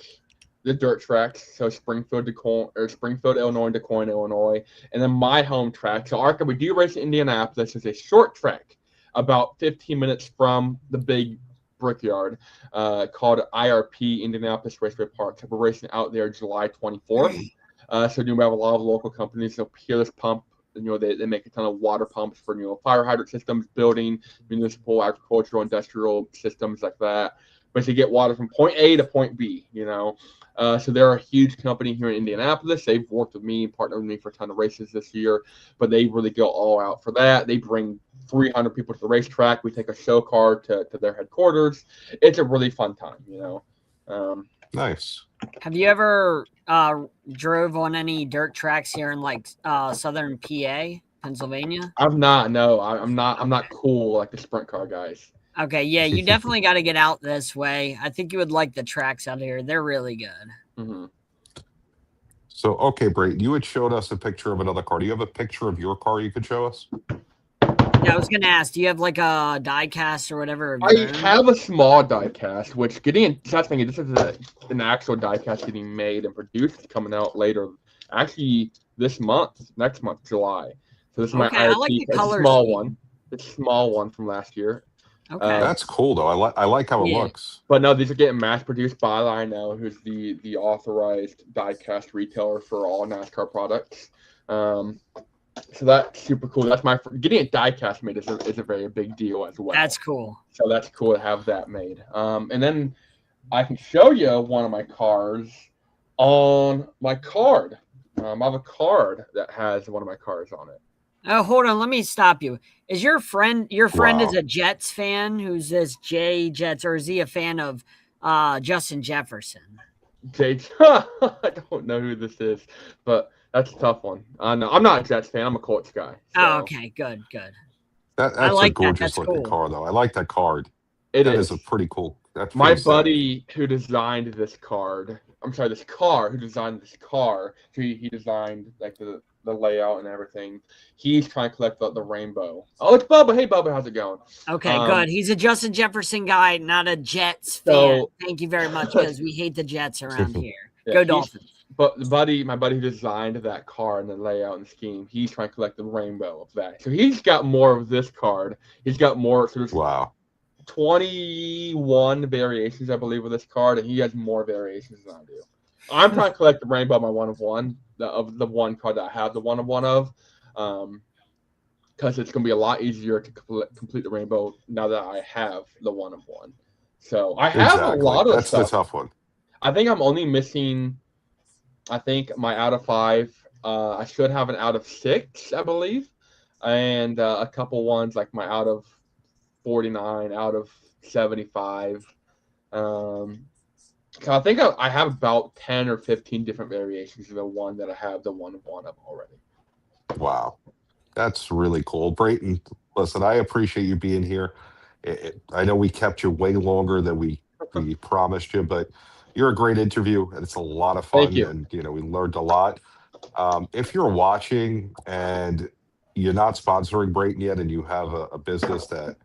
the dirt tracks. So Springfield, Illinois, and DuQuoin, Illinois, and then my home track. So ARCA, we do race in Indianapolis. It's a short track, about 15 minutes from the big Brickyard, called IRP, Indianapolis Raceway Park. So we're racing out there July 24th. So we have a lot of local companies. So Peerless Pump, they make a ton of water pumps for fire hydrant systems, building, municipal, agricultural, industrial systems like that. But to get water from point A to point B, so they're a huge company here in Indianapolis. They've worked with me, partnered with me for a ton of races this year, but they really go all out for that. They bring 300 people to the racetrack. We take a show car to their headquarters. It's a really fun time, Nice. Have you ever drove on any dirt tracks here in like southern PA, Pennsylvania? I'm not. No, I'm not. I'm not cool like the sprint car guys. Okay, yeah, you definitely got to get out this way. I think you would like the tracks out here. They're really good. Mm-hmm. So, okay, Brayton, you had showed us a picture of another car. Do you have a picture of your car you could show us? Yeah, I was gonna ask. Do you have like a die cast or whatever? I have a small die cast, which that's thinking this is an actual die cast getting made and produced, coming out later. Actually, this month, next month, July. So this is my I like the it's colors. a small one. It's a small one from last year. Okay, That's cool though. I like how it looks. But no, these are getting mass produced by Lionel, who's the authorized die cast retailer for all NASCAR products. So that's super cool. That's getting a die cast made is a very big deal as well. That's cool. So that's cool to have that made. And then I can show you one of my cars on my card. I have a card that has one of my cars on it. Oh, hold on. Let me stop you. Is your friend Wow. is a Jets fan? Who's this Jay Jets, or is he a fan of Justin Jefferson? I don't know who this is, but that's a tough one. No, I'm not a Jets fan. I'm a Colts guy. So. Oh, okay. Good. That's like a gorgeous That's looking cool. car, though. I like that card. That is a pretty cool. That's my pretty buddy who designed this card. I'm sorry, this car. Who designed this car? He designed like the layout and everything. He's trying to collect the rainbow. Oh, it's Bubba. Hey, Bubba, how's it going? Okay, good. He's a Justin Jefferson guy, not a Jets fan. Thank you very much, because we hate the Jets around here. Yeah, Go Dolphins. But my buddy who designed that car and the layout and scheme, he's trying to collect the rainbow of that. So he's got more of this card. He's got more. So there's 21 variations, I believe, of this card, and he has more variations than I do. I'm trying to collect the rainbow, my one of one, of the one card that I have the one of one of, because it's going to be a lot easier to complete the rainbow now that I have the one of one. So I have a lot of That's stuff. the tough one. I think I'm only missing, my out of 5. I should have an out of 6, I believe, and a couple ones like my out of 49, out of 75. So I think I have about 10 or 15 different variations of the one that I have the one of one of already. Wow. That's really cool. Brayton, listen, I appreciate you being here. I know we kept you way longer than we promised you, but you're a great interview, and it's a lot of fun. Thank you. And, we learned a lot. If you're watching and you're not sponsoring Brayton yet, and you have a business that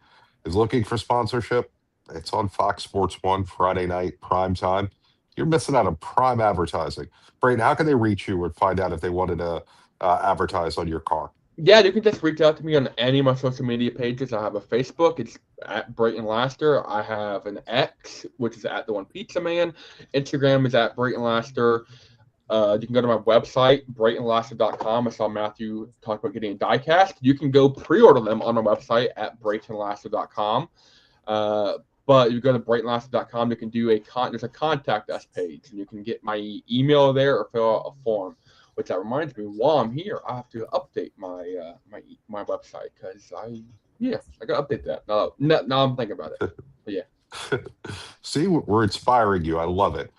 is looking for sponsorship, it's on Fox Sports 1 Friday night, prime time. You're missing out on prime advertising. Brayton, how can they reach you and find out if they wanted to advertise on your car? Yeah, you can just reach out to me on any of my social media pages. I have a Facebook, it's at Brayton Laster. I have an X, which is at the One Pizza Man. Instagram is at Brayton Laster. You can go to my website, BraytonLaster.com. I saw Matthew talk about getting a diecast. You can go pre-order them on my website at BraytonLaster.com. But if you go to BraytonLaster.com, you can do there's a contact us page, and you can get my email there or fill out a form. Which that reminds me, while I'm here, I have to update my website because I got to update that. Now I'm thinking about it. But yeah. See, we're inspiring you. I love it.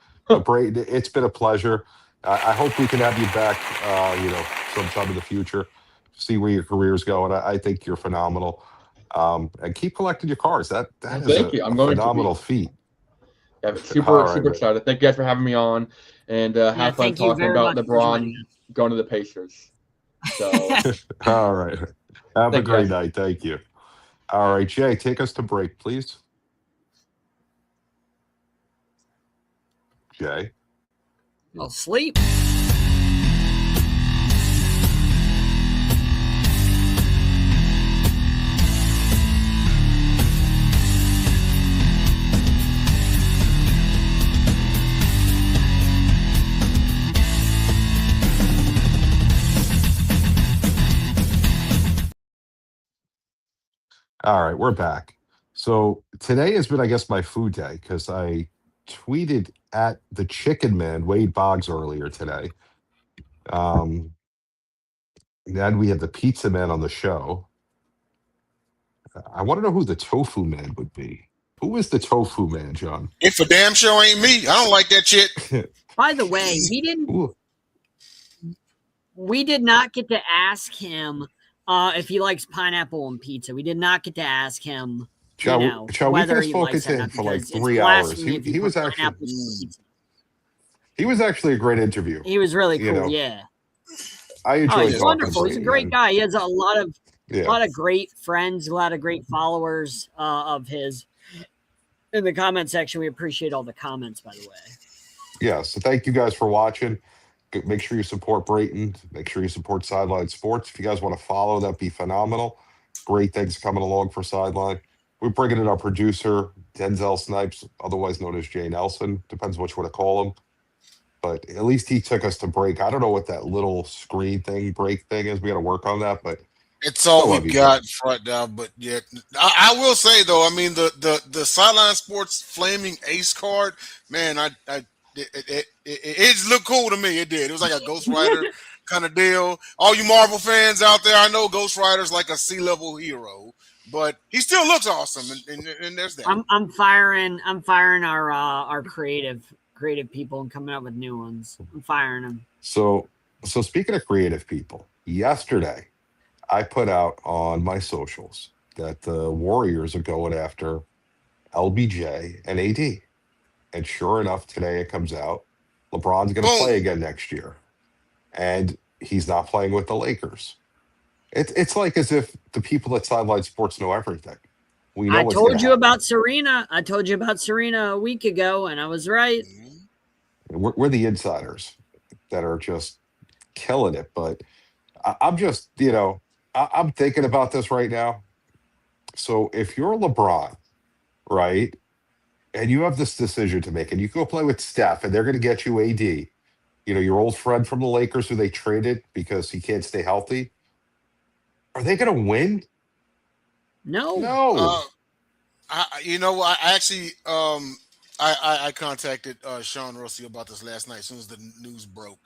Brayton, it's been a pleasure. I hope we can have you back, sometime in the future. See where your career's going. I think you're phenomenal. And keep collecting your cars. That is Thank you. I'm a going to phenomenal be. feat. Yeah, All right, super man. excited. Thank you guys for having me on, and Yeah, have fun thank you talking very about much for joining LeBron going to the Pacers. So All right. Have a thank you great guys. night. Thank you. All right, Jay, take us to break, please. Jay. I'll sleep. All right, we're back. So today has been, I guess, my food day because I tweeted at the Chicken Man, Wade Boggs, earlier today. Then we had the Pizza Man on the show. I want to know who the Tofu Man would be. Who is the Tofu Man, John? It for damn sure ain't me. I don't like that shit. By the way, Ooh, we did not get to ask him if he likes pineapple on pizza. We did not get to ask him, John, we could whether have he spoken likes to that or him not, for like because it's 3 hours. blasphemy if you He put was actually pineapple on pizza. he was actually a great interview. He was really You cool. know, Yeah. I Oh, enjoyed he's talking to wonderful. He's a Brayton, great man. guy. He has a lot Yeah. of great friends, a lot of great followers of his. In the comment section, we appreciate all the comments, by the way. Yeah. So thank you guys for watching. Make sure you support Brayton. Make sure you support Sideline Sports. If you guys want to follow, that'd be phenomenal. Great things coming along for Sideline. We're bringing in our producer, Denzel Snipes, otherwise known as Jay Nelson. Depends what you want to call him. But at least he took us to break. I don't know what that little screen thing, break thing is. We got to work on that. But It's still all we love you, Jay. got right now. But yeah, I will say though, I mean the Sideline Sports Flaming Ace card, man, it looked cool to me. It did. It was like a Ghost Rider kind of deal. All you Marvel fans out there, I know Ghost Rider's like a C-level hero, but he still looks awesome. And there's that. I'm firing our creative people and coming up with new ones. I'm firing them. So speaking of creative people, yesterday I put out on my socials that the Warriors are going after LBJ and AD. And sure enough, today it comes out LeBron's going to play Boom. again next year. And he's not playing with the Lakers. It's like as if the people at Sideline Sports know everything. We know I what's going told to you happen. about Serena. I told you about Serena a week ago, and I was right. We're the insiders that are just killing it. But I'm just, I'm thinking about this right now. So if you're LeBron, right, and you have this decision to make, and you go play with Steph, and they're going to get you AD, your old friend from the Lakers who they traded because he can't stay healthy, are they going to win? No. No. I actually I contacted Sean Rossi about this last night as soon as the news broke,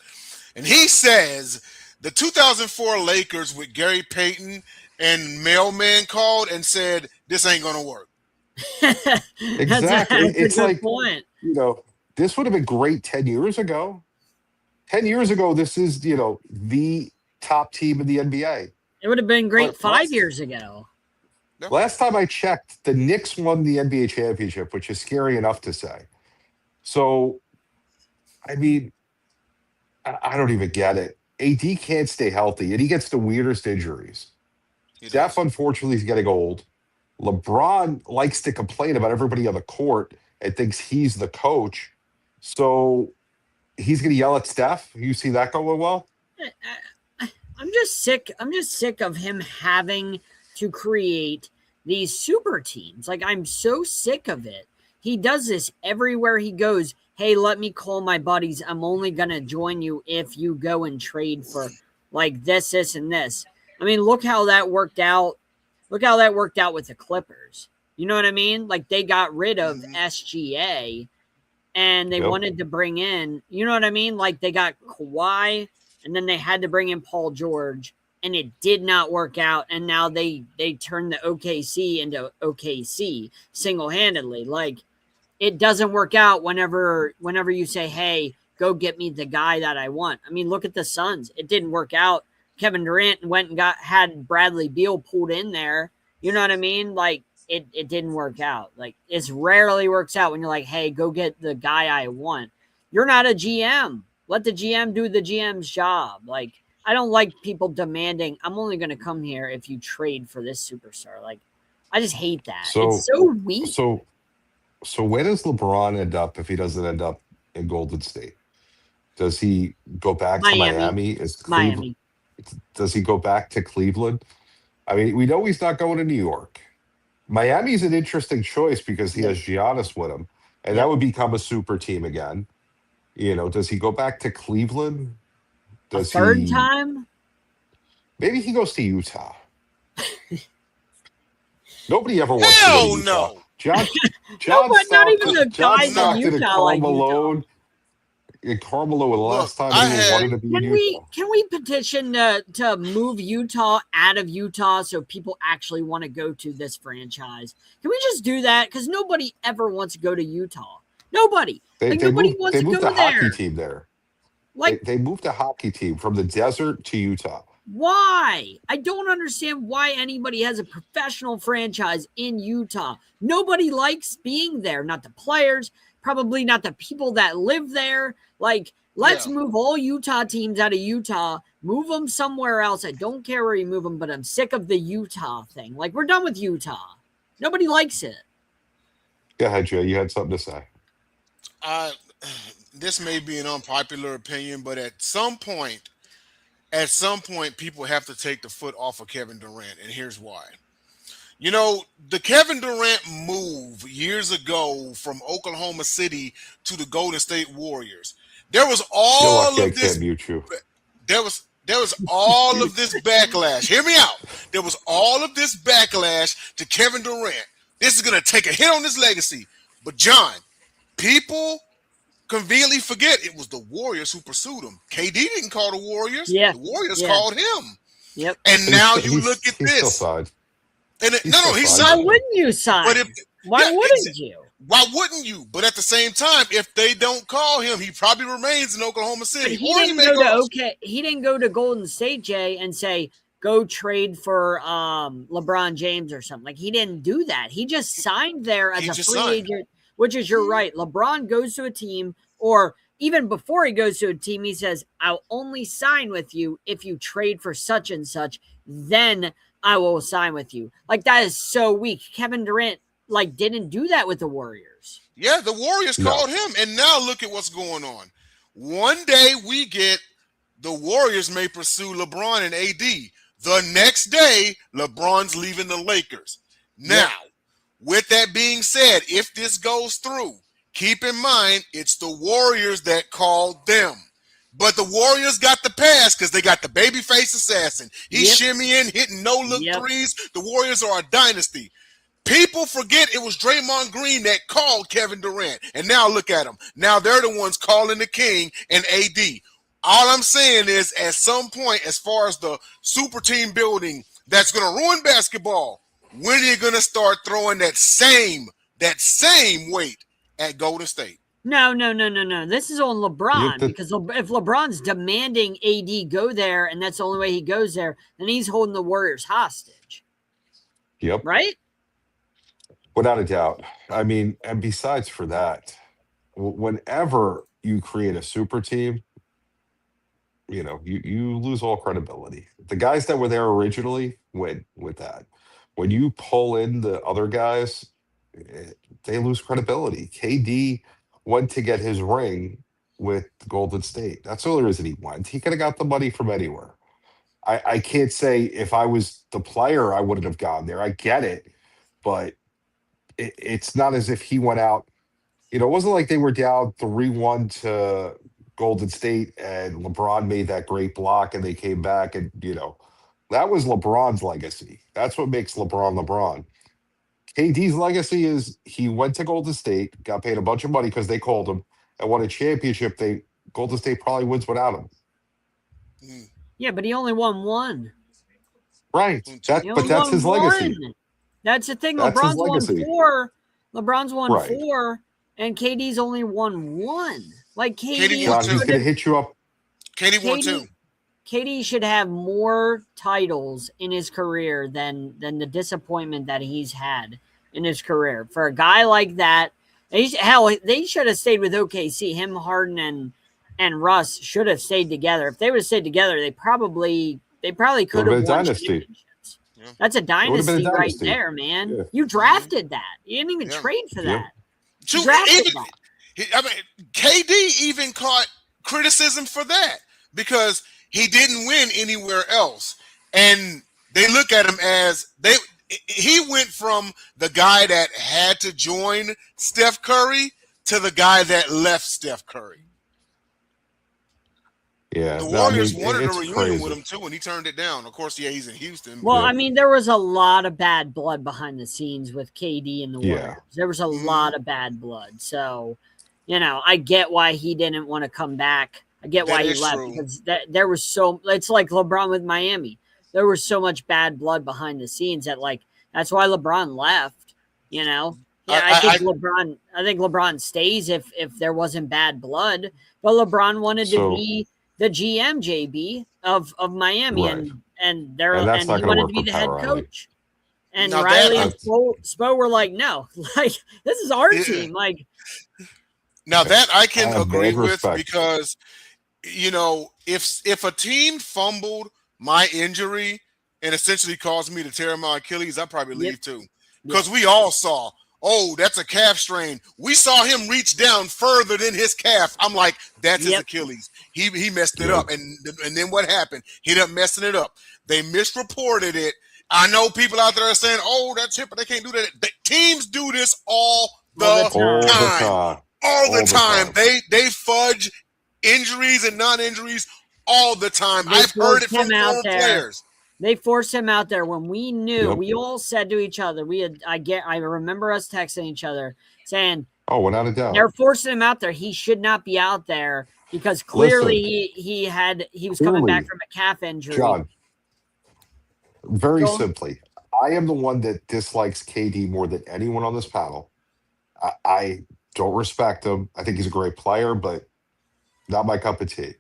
and he says the 2004 Lakers with Gary Payton and Mailman called and said this ain't gonna work. Exactly. That's It's a good like, point. This would have been great 10 years ago. 10 years ago, this is, the top team in the NBA. It would have been great But 5 years ago. last time I checked, the Knicks won the NBA championship, which is scary enough to say. So, I mean, I don't even get it. AD can't stay healthy, and he gets the weirdest injuries. He Steph, does. unfortunately, is getting old. LeBron likes to complain about everybody on the court and thinks he's the coach. So he's going to yell at Steph. You see that going well? I'm just sick. I'm just sick of him having to create these super teams. Like, I'm so sick of it. He does this everywhere he goes. Hey, let me call my buddies. I'm only gonna join you if you go and trade for like this, and this. I mean, look how that worked out. Look how that worked out with the Clippers. You know what I mean? Like, they got rid of Mhm. SGA and they Yep. wanted to bring in, you know what I mean? Like, they got Kawhi and then they had to bring in Paul George and it did not work out. And now they turned the OKC into OKC single-handedly. Like, it doesn't work out whenever you say, hey, go get me the guy that I want. I mean, look at the Suns. It didn't work out. Kevin Durant went and had Bradley Beal pulled in there. You know what I mean? Like, it didn't work out. Like, it rarely works out when you're like, hey, go get the guy I want. You're not a GM. Let the GM do the GM's job. Like, I don't like people demanding, I'm only going to come here if you trade for this superstar. Like, I just hate that. It's So, so weak. so where does LeBron end up if he doesn't end up in Golden State? Does he go back to Miami. Miami? Is Cleveland? Miami. Does he go back to Cleveland? I mean, we know he's not going to New York. Miami's an interesting choice because he has Yes. Giannis with him, and that Yep. would become a super team again. Does he go back to Cleveland? A Does third he? time? Maybe he goes to Utah. Nobody ever wants to go to Hell Utah. no. John No, but not even Stockton, the John guys in Stockton, and Utah Karl like Utah. Malone. And Carmelo, the Look, last time I anyone had wanted to be in Can we Utah. petition to move Utah out of Utah so people actually want to go to this franchise? Can we just do that? Because nobody ever wants to go to Utah. Nobody. They Like, they nobody moved wants they to moved go a hockey there. team there. They Like, they moved a hockey team from the desert to Utah. why? I don't understand why anybody has a professional franchise in Utah. Nobody likes being there. Not the players, probably not the people that live there. Like, let's yeah. move all Utah teams out of Utah, move them somewhere else. I don't care where you move them, but I'm sick of the Utah thing. Like, we're done with Utah. Nobody likes it. Go ahead, Joe. You had something to say. I this may be an unpopular opinion, but at some point, people have to take the foot off of Kevin Durant, and here's why. The Kevin Durant move years ago from Oklahoma City to the Golden State Warriors. There was You're all lucky I of can't this. mute you. There was all of this backlash. Hear me out. There was all of this backlash to Kevin Durant. This is gonna take a hit on his legacy. But John, people conveniently forget it was the Warriors who pursued him. KD didn't call the Warriors. Yeah. The Warriors Yeah. called him. Yep. And But now you look at he's still this. signed. And He's no, still he's signed. Why signed. wouldn't you sign? But Why wouldn't you? why wouldn't you? But at the same time, if they don't call him, he probably remains in Oklahoma But City. he Or he didn't may go to go. He didn't go to Golden State, Jay, and say go trade for LeBron James or something. Like, he didn't do that. He just signed there as He a just free signed. agent, which is, you're right. LeBron goes to a team, or even before he goes to a team, he says, I'll only sign with you if you trade for such and such. Then I will sign with you. Like, that is so weak. Kevin Durant didn't do that with the Warriors. Yeah, the Warriors No. called him. And now look at what's going on. One day we get the Warriors may pursue LeBron and AD. The next day, LeBron's leaving the Lakers. Now, with that being said, if this goes through, keep in mind it's the Warriors that called them. But the Warriors got the pass because they got the babyface assassin. He's shimmying, hitting no-look threes. The Warriors are a dynasty. People forget it was Draymond Green that called Kevin Durant. And now look at them. Now they're the ones calling the king and AD. All I'm saying is, at some point, as far as the super team building that's going to ruin basketball, when are you going to start throwing that same weight at Golden State? No. This is on LeBron, The- because if LeBron's demanding AD go there and that's the only way he goes there, then he's holding the Warriors hostage, Yep. right? Without a doubt. I mean, and besides for that, whenever you create a super team, you lose all credibility. The guys that were there originally win with that. When you pull in the other guys, eh, they lose credibility. KD went to get his ring with Golden State. That's the only reason he went. He could have got the money from anywhere. I can't say if I was the player, I wouldn't have gone there. I get it, but it's not as if he went out. It wasn't like they were down 3-1 to Golden State and LeBron made that great block and they came back and that was LeBron's legacy. That's what makes LeBron LeBron. KD's legacy is he went to Golden State, got paid a bunch of money because they called him, and won a championship. Golden State probably wins without him. Yeah, but he only won one. Right. But that's his legacy. That's the thing. That's his LeBron's won legacy. 4. LeBron's won Right. 4, and KD's only won 1. Like KD, John, he's going to hit you up. KD won 2. KD should have more titles in his career than the disappointment that he's had in his career. For a guy like that, they should have stayed with OKC. Him, Harden, and Russ should have stayed together. If they would have stayed together, they probably could have won championships. Yeah. That's a dynasty right there, man. Yeah. You drafted that. You didn't even trade for that. You drafted that. KD even caught criticism for that because he didn't win anywhere else. And they look at him as he went from the guy that had to join Steph Curry to the guy that left Steph Curry. Yeah, the Warriors wanted a reunion with him too, and he turned it down. Of course, yeah, he's in Houston. Well, I mean, there was a lot of bad blood behind the scenes with KD and the Warriors. There was a lot of bad blood. So, I get why he didn't want to come back. I get why he left because there was it's like LeBron with Miami. There was so much bad blood behind the scenes that's why LeBron left. Yeah, I think LeBron stays if there wasn't bad blood, but LeBron wanted to be the GM, JB, of Miami, right. and he wanted to be the head coach. And now Riley and Spo were like, no, this is our team. Now that I can agree with because, if a team fumbled my injury and essentially caused me to tear my Achilles, I'd probably leave too. Because we all saw, that's a calf strain. We saw him reach down further than his calf. I'm like, that's his Achilles. He messed it up. And then what happened? He ended up messing it up. They misreported it. I know people out there are saying, that's hip, but they can't do that. The teams do this all the time. All the time. They fudge injuries and non-injuries all the time. I've heard it from former players. They forced him out there when we knew. We all said to each other, I remember us texting each other saying, without a doubt. They're forcing him out there. He should not be out there because clearly he was coming back from a calf injury. John, very simply, I am the one that dislikes KD more than anyone on this panel. I don't respect him. I think he's a great player, but not my cup of tea.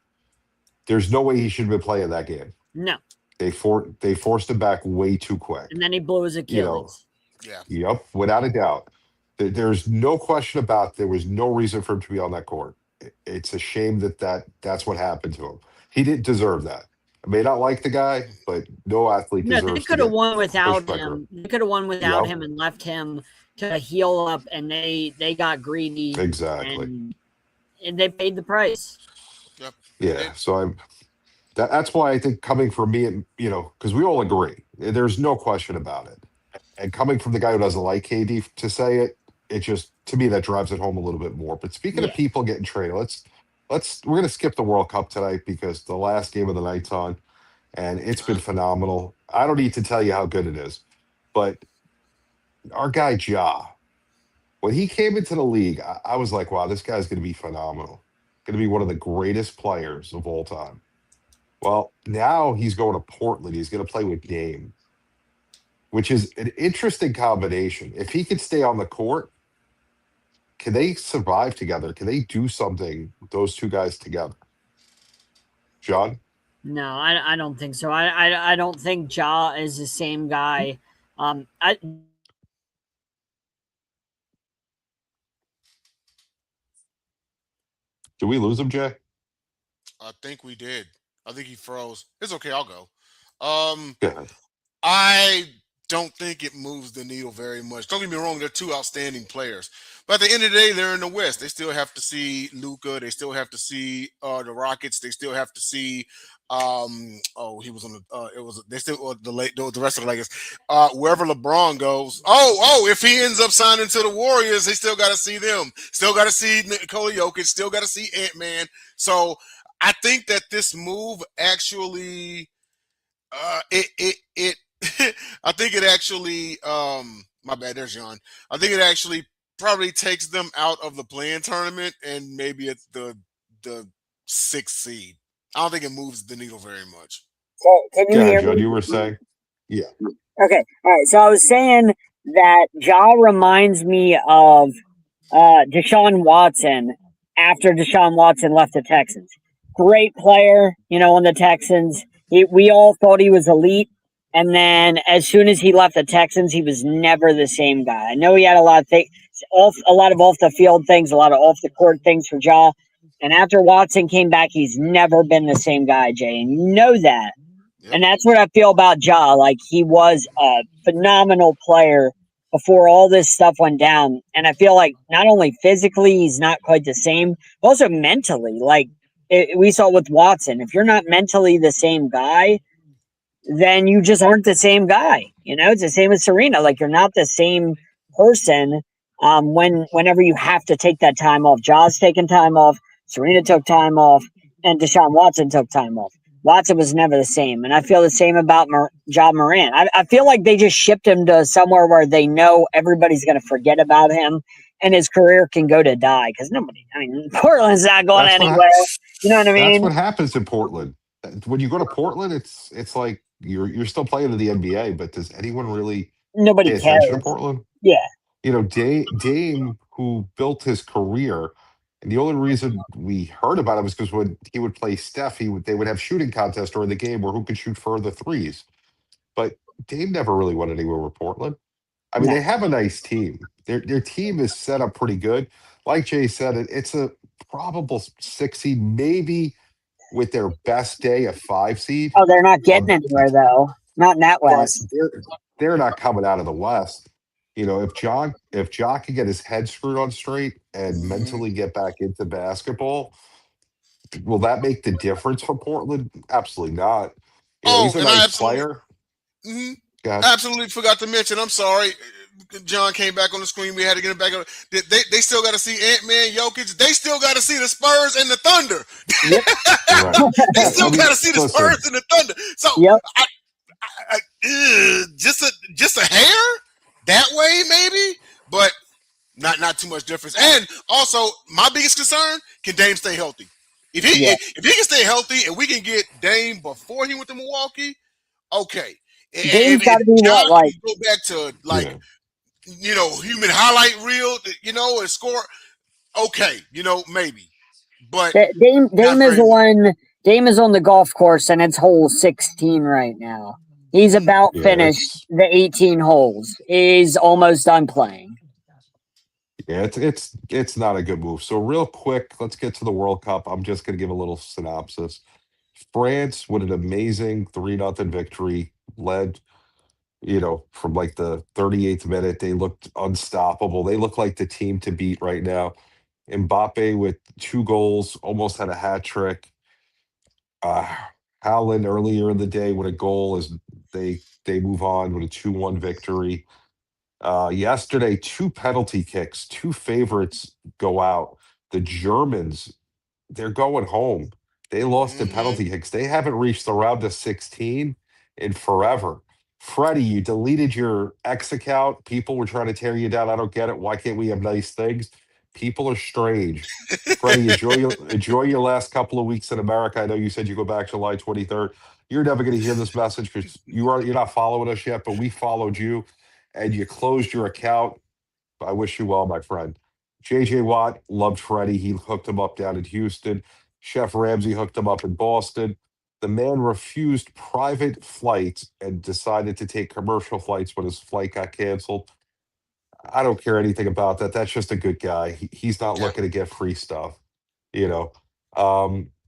There's no way he should have been playing that game. No. They forced him back way too quick. And then he blew his Achilles. Yep, without a doubt. There's no question about there was no reason for him to be on that court. It's a shame that's what happened to him. He didn't deserve that. I may not like the guy, but no athlete deserves they could have won without him. They could have won without him and left him to heal up, and they got greedy. Exactly. And they paid the price. Yep. Yeah, so that's why I think coming from me, because we all agree, there's no question about it. And coming from the guy who doesn't like KD to say it just, to me, that drives it home a little bit more. But speaking of people getting traded, we're going to skip the World Cup tonight because the last game of the night's on, and it's been phenomenal. I don't need to tell you how good it is, but our guy Ja, when he came into the league, I was like, wow, this guy's going to be phenomenal. Going to be one of the greatest players of all time. Well, now he's going to Portland. He's going to play with Dame, which is an interesting combination. If he could stay on the court, can they survive together? Can they do something, those two guys together? John? No, I don't think so. I don't think Ja is the same guy. Did we lose him, Jay? I think we did. I think he froze. It's okay. I'll go. Um, Go ahead. I don't think it moves the needle very much. Don't get me wrong; they're two outstanding players, but at the end of the day, they're in the West. They still have to see Luca. They still have to see the Rockets. They still have to see. Oh, he was on the. It was they still the rest of the Lakers. Wherever LeBron goes. If he ends up signing to the Warriors, they still got to see them. Still got to see Nikola Jokic. Still got to see Ant-Man. So I think that this move actually it I think it actually my bad, there's John. I think it actually probably takes them out of the play-in tournament and maybe it's the sixth seed. I don't think it moves the needle very much. So, can you Go ahead, hear John. me? You were saying, yeah, Okay. All right. So I was saying that Ja reminds me of Deshaun Watson after Deshaun Watson left the Texans. Great player, on the Texans. We all thought he was elite. And then as soon as he left the Texans, he was never the same guy. I know he had a lot of things, a lot of off the field things, a lot of off the court things for Ja. And after Watson came back, he's never been the same guy, Jay. And you know that. Yep. And that's what I feel about Ja. Like he was a phenomenal player before all this stuff went down. And I feel like not only physically he's not quite the same, but also mentally. Like we saw with Watson, if you're not mentally the same guy, then you just aren't the same guy. It's the same as Serena. Like you're not the same person whenever you have to take that time off. Ja's taking time off, Serena took time off, and Deshaun Watson took time off. Watson was never the same. And I feel the same about Ja Morant. I feel like they just shipped him to somewhere where they know everybody's going to forget about him and his career can go to die because Portland's not going that's what anywhere. You know what I that's mean? what happens in Portland. When you go to Portland, it's like you're still playing in the NBA, but does anyone really Nobody pay attention to cares. Portland? Yeah. Dame, who built his career, and the only reason we heard about it was because when he would play Steph, they would have shooting contests during the game where who could shoot further threes. But Dame never really went anywhere with Portland. I mean, No. they have a nice team. Their team is set up pretty good. Like Jay said, it's a probable 6 seed, maybe with their best day a 5 seed. Oh, they're not getting Um, anywhere though. Not in that but West. they're not coming out of the West. If John can get his head screwed on straight and Hmm. mentally get back into basketball, will that make the difference for Portland? Absolutely not. Oh, He's a and I nice absolutely player. mhm, God, absolutely forgot to mention. I'm sorry. John came back on the screen. We had to get him back on. They still got to see Ant-Man, Jokic. They still got to see the Spurs and the Thunder. Yep. right. They I still mean, got to see the listen, Spurs and the Thunder. So Yep. just a hair that way maybe, but not too much difference. And also, my biggest concern: can Dame stay healthy? If he Yeah. if he can stay healthy and we can get Dame before he went to Milwaukee, okay. Dame's got If to be John what, like can go back to yeah. human highlight reel, and score, okay, maybe, but Dame. not Dame for is the him. one. Dame is on the golf course, and it's hole 16 right now. He's about Yeah, finished the 18 holes. He's almost done playing. it's not a good move. So real quick, let's get to the World Cup. I'm just gonna give a little synopsis. France with an amazing 3-0 victory, led, from like the 38th minute. They looked unstoppable. They look like the team to beat right now. Mbappe with 2 goals, almost had a hat trick. Uh Haaland earlier in the day with a goal as they move on with a 2-1 victory. Yesterday, two penalty kicks, two favorites go out. The Germans, they're going home. They lost in Hmm. penalty kicks. They haven't reached the round of 16 in forever. Freddie, you deleted your X account. People were trying to tear you down. I don't get it. Why can't we have nice things? People are strange. Freddie, enjoy your last couple of weeks in America. I know you said you go back July 23rd. You're never going to hear this message because you're not following us yet, but we followed you and you closed your account. I wish you well, my friend. JJ Watt loved Freddie. He hooked him up down in Houston. Chef Ramsay hooked him up in Boston. The man refused private flights and decided to take commercial flights when his flight got canceled. I don't care anything about that. That's just a good guy. He's not Yeah. looking to get free stuff.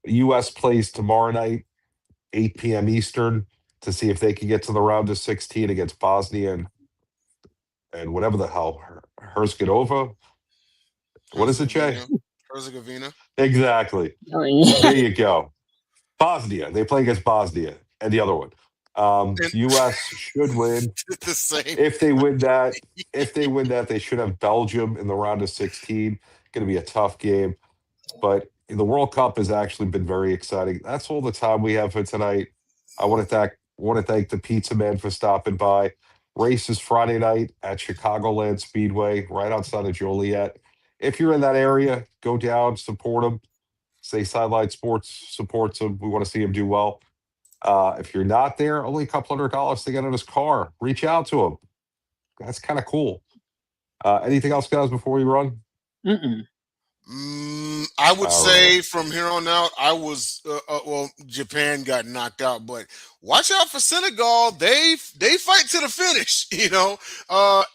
U.S. plays tomorrow night. 8 p.m. Eastern to see if they can get to the round of 16 against Bosnia and whatever the hell, Herzegovina. What is it, Jay? Herzegovina. Exactly. Oh, yeah. There you go. Bosnia. They play against Bosnia and the other one. And U.S. should win. the same. If they win that, they should have Belgium in the round of 16. Going to be a tough game. But the World Cup has actually been very exciting. That's all the time we have for tonight. I want to thank the Pizza Man for stopping by. Race is Friday night at Chicagoland Speedway, right outside of Joliet. If you're in that area, go down, support them. Say Sideline Sports supports him. We want to see him do well. If you're not there, only a couple $100 to get in his car. Reach out to him. That's kind of cool. Anything else, guys, before we run? Mm-mm. I would All say right. from here on out, well, Japan got knocked out, but watch out for Senegal. They fight to the finish.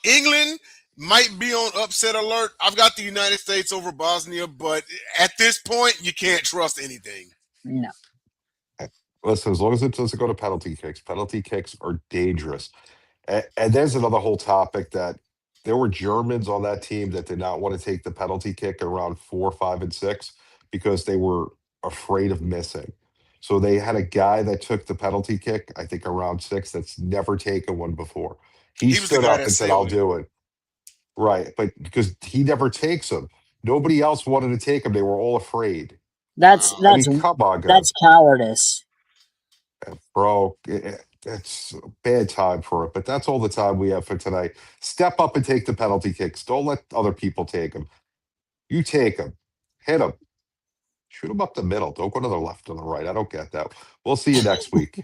England might be on upset alert. I've got the United States over Bosnia, but at this point, you can't trust anything. No. Listen, as long as it doesn't go to penalty kicks are dangerous. And there's another whole topic that there were Germans on that team that did not want to take the penalty kick around 4, 5, and 6 because they were afraid of missing. So they had a guy that took the penalty kick, I think around 6, that's never taken one before. He He was the stood guy up that and said, "I'll sailed it. do it." Right, but because he never takes them. Nobody else wanted to take them. They were all afraid. That's I mean, come on, guys. that's cowardice. Bro, it's a bad time for it, but that's all the time we have for tonight. Step up and take the penalty kicks. Don't let other people take them. You take them, hit them, shoot them up the middle. Don't go to the left or the right. I don't get that. We'll see you next week.